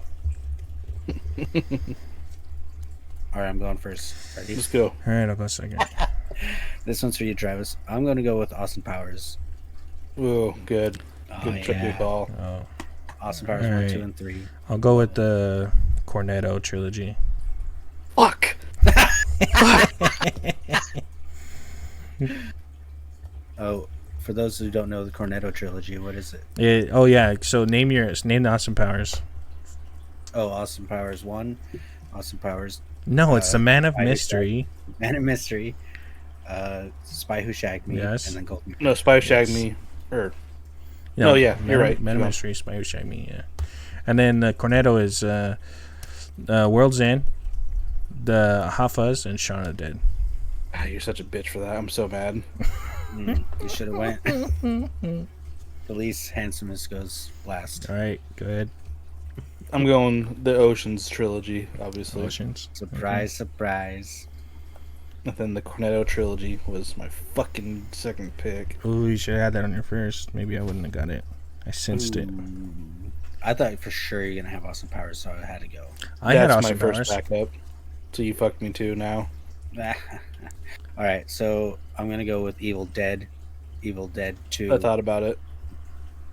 Speaker 5: All right, I'm going first. Ready?
Speaker 3: Let's go.
Speaker 4: All right, I'll go second.
Speaker 5: This one's for you, Travis. I'm going to go with Austin Powers.
Speaker 3: Oh, good.
Speaker 5: Oh,
Speaker 3: Good, good
Speaker 5: yeah.
Speaker 3: call.
Speaker 4: Oh,
Speaker 5: Austin Powers
Speaker 4: All
Speaker 5: 1,
Speaker 4: right.
Speaker 5: 2, and 3.
Speaker 4: I'll go with the Cornetto trilogy.
Speaker 3: Fuck.
Speaker 5: Oh, for those who don't know the Cornetto trilogy, what is it?
Speaker 4: Oh yeah. So name yours. Name the Austin Powers.
Speaker 5: Oh, Austin Powers 1, Austin Powers,
Speaker 4: No, it's the Man of
Speaker 5: I-
Speaker 4: Mystery.
Speaker 5: Man of Mystery, Spy Who Shagged Me,
Speaker 4: Yes.
Speaker 5: and then Golden.
Speaker 3: No, Spy Shag
Speaker 5: Yes.
Speaker 3: Me. Or No, yeah, you're right.
Speaker 4: Man of
Speaker 3: Go on.
Speaker 4: Mystery, Spy Who Shagged Me. Yeah, and then Cornetto is World's End, the Hafas, and Shaun of the Dead.
Speaker 3: Ah, you're such a bitch for that. I'm so mad.
Speaker 5: You should have went. The least handsomest goes last.
Speaker 4: All right, go ahead.
Speaker 3: I'm going the Oceans trilogy, obviously.
Speaker 4: Oceans.
Speaker 5: Surprise, surprise.
Speaker 3: And then the Cornetto trilogy was my fucking second pick.
Speaker 4: Ooh, you should have had that on your first. Maybe I wouldn't have got it. I sensed it.
Speaker 5: Ooh. I thought for sure you're gonna have Austin Powers, so I had to go.
Speaker 4: I had
Speaker 3: That's
Speaker 4: Austin
Speaker 3: my
Speaker 4: Powers.
Speaker 3: first backup. So you fucked me too now.
Speaker 5: All right, so I'm gonna go with Evil Dead 2.
Speaker 3: I thought about it.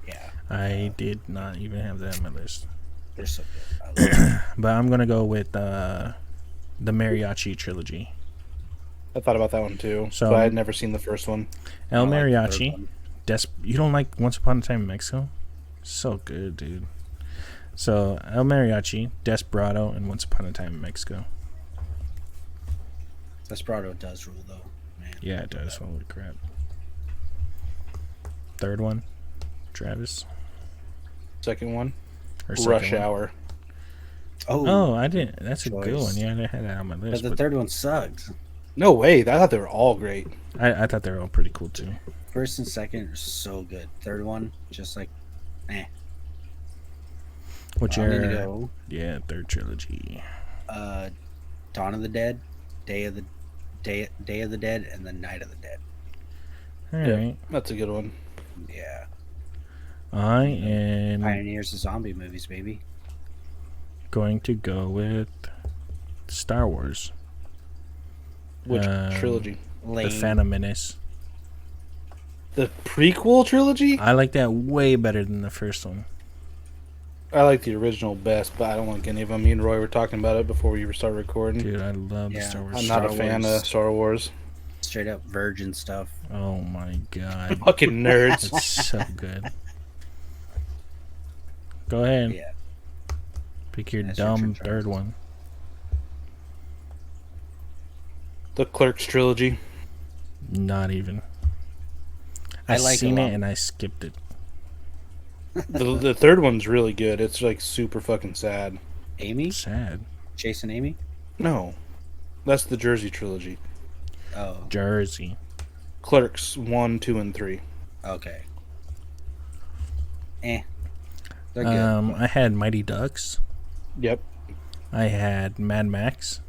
Speaker 5: Yeah,
Speaker 4: I did not even have that on my list.
Speaker 5: they're so good. I love them.
Speaker 4: But I'm gonna go with the Mariachi trilogy.
Speaker 3: I thought about that one too.
Speaker 4: So-
Speaker 3: but I had never seen the first one.
Speaker 4: El
Speaker 5: I like the third
Speaker 4: Mariachi.
Speaker 5: one.
Speaker 4: You don't like Once Upon a Time in Mexico? So good, dude. So El Mariachi, Desperado, and Once Upon a Time in Mexico.
Speaker 5: Desperado does rule though, man.
Speaker 4: Yeah, it does. Holy crap. Third one. Travis?
Speaker 3: Second one,
Speaker 4: Or second
Speaker 3: Rush
Speaker 4: one?
Speaker 3: Hour.
Speaker 4: Oh, I didn't. That's a good
Speaker 5: Choice.
Speaker 4: one. Yeah, I had that on my
Speaker 5: But
Speaker 4: list.
Speaker 5: the
Speaker 4: But
Speaker 5: third one sucked.
Speaker 3: No way, I thought they were all great.
Speaker 4: I thought they were all pretty cool too.
Speaker 5: First and second are so good. Third one, just like,
Speaker 4: What's
Speaker 5: I'm
Speaker 4: your
Speaker 5: gonna go
Speaker 4: third trilogy?
Speaker 5: Dawn of the Dead, Day of the Dead, and the Night of the Dead.
Speaker 4: All
Speaker 3: Yeah.
Speaker 4: right.
Speaker 3: That's a good one.
Speaker 5: Yeah,
Speaker 4: I am
Speaker 5: pioneers of zombie movies, baby.
Speaker 4: going to go with Star Wars.
Speaker 3: Which
Speaker 4: Um,
Speaker 3: trilogy?
Speaker 5: Lame.
Speaker 4: The Phantom Menace.
Speaker 3: The prequel trilogy?
Speaker 4: I like that way better than the first one.
Speaker 3: I like the original best, but I don't like any of them. Me and Roy were talking about it before we started recording.
Speaker 4: Dude, I love the
Speaker 5: Yeah,
Speaker 4: Star Wars.
Speaker 3: I'm not a
Speaker 5: Star
Speaker 3: fan
Speaker 5: Wars.
Speaker 3: of Star Wars.
Speaker 5: Straight up virgin stuff.
Speaker 4: Oh my god.
Speaker 3: Fucking nerds.
Speaker 4: It's so good. Go ahead.
Speaker 5: Yeah.
Speaker 4: Pick your
Speaker 5: That's your
Speaker 4: dumb
Speaker 5: turn,
Speaker 4: third
Speaker 5: Travis.
Speaker 4: one.
Speaker 3: The Clerks trilogy.
Speaker 4: Not even.
Speaker 5: I
Speaker 4: I
Speaker 5: like it
Speaker 4: seen
Speaker 5: a
Speaker 4: it
Speaker 5: lot.
Speaker 4: and I skipped it.
Speaker 3: The third one's really good. It's like super fucking sad.
Speaker 5: Amy?
Speaker 4: Sad.
Speaker 5: Jason Amy?
Speaker 3: No, that's the Jersey trilogy.
Speaker 5: Oh,
Speaker 4: Jersey.
Speaker 3: Clerks 1, 2, and 3.
Speaker 5: okay. They're good.
Speaker 4: I had Mighty Ducks.
Speaker 3: Yep.
Speaker 4: I had Mad Max.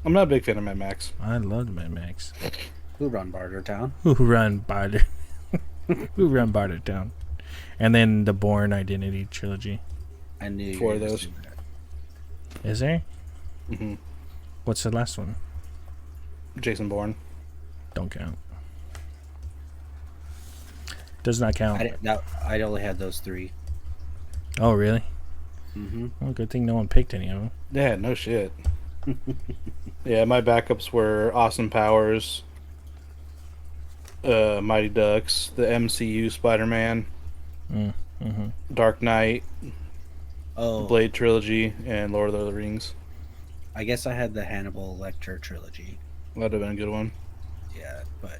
Speaker 3: I'm not a big fan of Mad Max.
Speaker 4: I loved Mad Max.
Speaker 5: Who run Bartertown?
Speaker 4: Who run Barter? Who run Bartertown? And then the Bourne Identity trilogy.
Speaker 5: I knew you
Speaker 3: 4
Speaker 5: were
Speaker 3: of
Speaker 5: gonna
Speaker 3: those.
Speaker 5: do that.
Speaker 4: Is there?
Speaker 3: hmm
Speaker 4: What's the last one?
Speaker 3: Jason Bourne.
Speaker 4: Don't count. Does not count.
Speaker 5: I only had those 3.
Speaker 4: Oh, really?
Speaker 5: Mm-hmm.
Speaker 4: Well, good thing no one picked any of them.
Speaker 3: Yeah, no shit. Yeah, my backups were Austin Powers, Mighty Ducks, the MCU Spider-Man,
Speaker 4: Mm-hmm.
Speaker 3: Dark Knight,
Speaker 5: Oh,
Speaker 3: Blade trilogy, and Lord of the Rings.
Speaker 5: I guess I had the Hannibal Lecter trilogy.
Speaker 3: That'd have been a good one.
Speaker 5: Yeah, but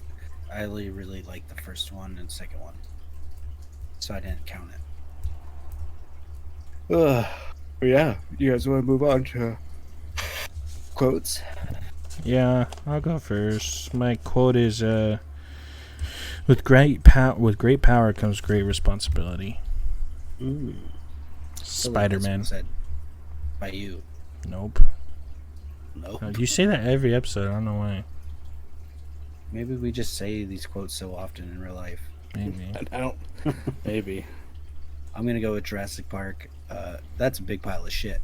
Speaker 5: I really liked the first one and second one, so I didn't count it. Yeah, you guys want to move on to quotes?
Speaker 4: Yeah, I'll go first. My quote is with great power comes great responsibility. Spider-Man.
Speaker 5: Said by you.
Speaker 4: Nope.
Speaker 5: No.
Speaker 4: You say that every episode. I don't know why.
Speaker 5: Maybe we just say these quotes so often in real life.
Speaker 4: Maybe.
Speaker 3: I don't. Maybe.
Speaker 5: I'm gonna go with Jurassic Park. That's a big pile of shit.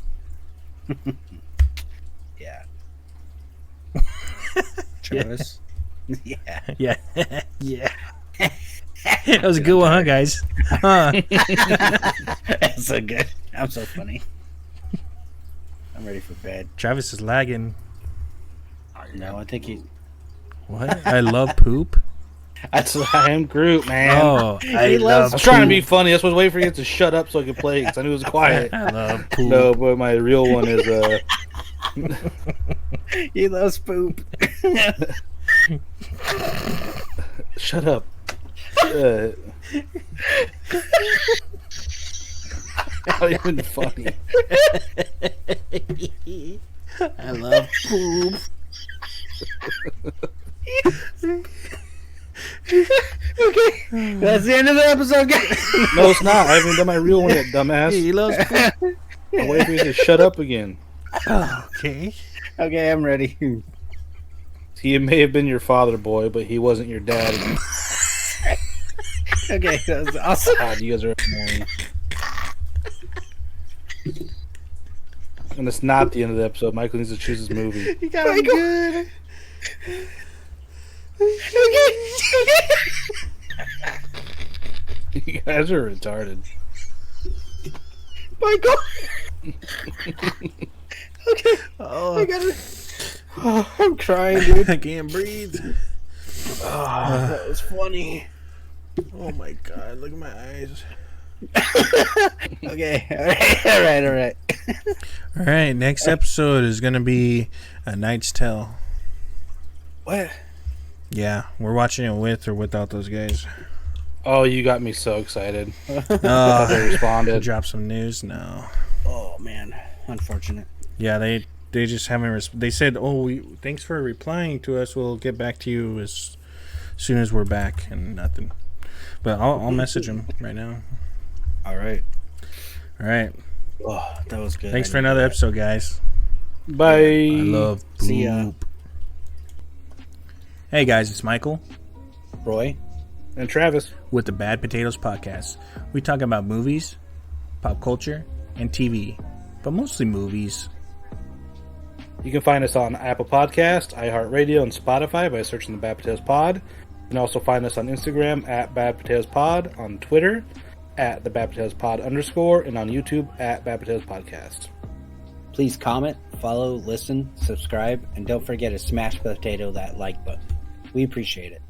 Speaker 5: Yeah. Travis. Yeah.
Speaker 4: Yeah. Yeah. That was a good one, huh, guys? Huh?
Speaker 5: That's so good. I'm so funny. I'm ready for bed.
Speaker 4: Travis is lagging.
Speaker 5: No, I think he.
Speaker 4: What? I love poop.
Speaker 3: That's I am Groot, man.
Speaker 4: Oh, I
Speaker 5: He
Speaker 4: love
Speaker 5: loves
Speaker 3: I was trying to be funny. That's why I was waiting for you to shut up so I could play because I knew it was quiet.
Speaker 4: I love poop.
Speaker 3: No, but my real one is
Speaker 5: He loves poop.
Speaker 3: shut up. Not even funny.
Speaker 4: I love poop.
Speaker 5: That's the end of the episode, guys.
Speaker 3: No, it's not. I haven't done my real one yet, dumbass.
Speaker 4: He loves poop.
Speaker 3: I'm waiting for you to shut up again.
Speaker 4: Okay.
Speaker 5: Okay, I'm ready.
Speaker 3: He may have been your father, boy, but he wasn't your daddy.
Speaker 5: Okay, that was awesome.
Speaker 3: God, you guys are annoying. And it's not the end of the episode. Michael needs to choose his movie.
Speaker 4: You got him good.
Speaker 3: You guys are retarded.
Speaker 5: Michael. Okay,
Speaker 4: Oh,
Speaker 5: I gotta. Oh, I'm crying, dude.
Speaker 4: I can't breathe.
Speaker 5: That was funny.
Speaker 4: Oh my god, look at my eyes.
Speaker 5: Okay, all right.
Speaker 4: All right, next episode is gonna be A Knight's Tale.
Speaker 5: What?
Speaker 4: Yeah, we're watching it with or without those guys.
Speaker 3: Oh, you got me so excited. How
Speaker 4: Oh,
Speaker 3: they responded.
Speaker 4: drop some news? No.
Speaker 5: Oh man, unfortunate.
Speaker 4: Yeah, they just haven't. They said, "Oh, thanks for replying to us. We'll get back to you as soon as we're back," and nothing. But I'll message them right now.
Speaker 5: All right.
Speaker 4: All right.
Speaker 5: Oh, that was good.
Speaker 4: Thanks
Speaker 5: I
Speaker 4: for
Speaker 5: needed
Speaker 4: another
Speaker 5: that.
Speaker 4: episode, guys.
Speaker 3: Bye.
Speaker 4: I love
Speaker 5: See ya.
Speaker 4: poop. Hey guys, it's Michael
Speaker 5: Roy.
Speaker 3: And Travis.
Speaker 4: with the Bad Potatoes Podcast. We talk about movies, pop culture, and TV, but mostly movies.
Speaker 3: You can find us on Apple Podcast, iHeartRadio, and Spotify by searching the Bad Potatoes Pod. You can also find us on Instagram at Bad Potatoes Pod, on Twitter at the Bad Potatoes Pod _, and on YouTube at Bad Potatoes Podcast.
Speaker 5: Please comment, follow, listen, subscribe, and don't forget to smash potato that like button. We appreciate it.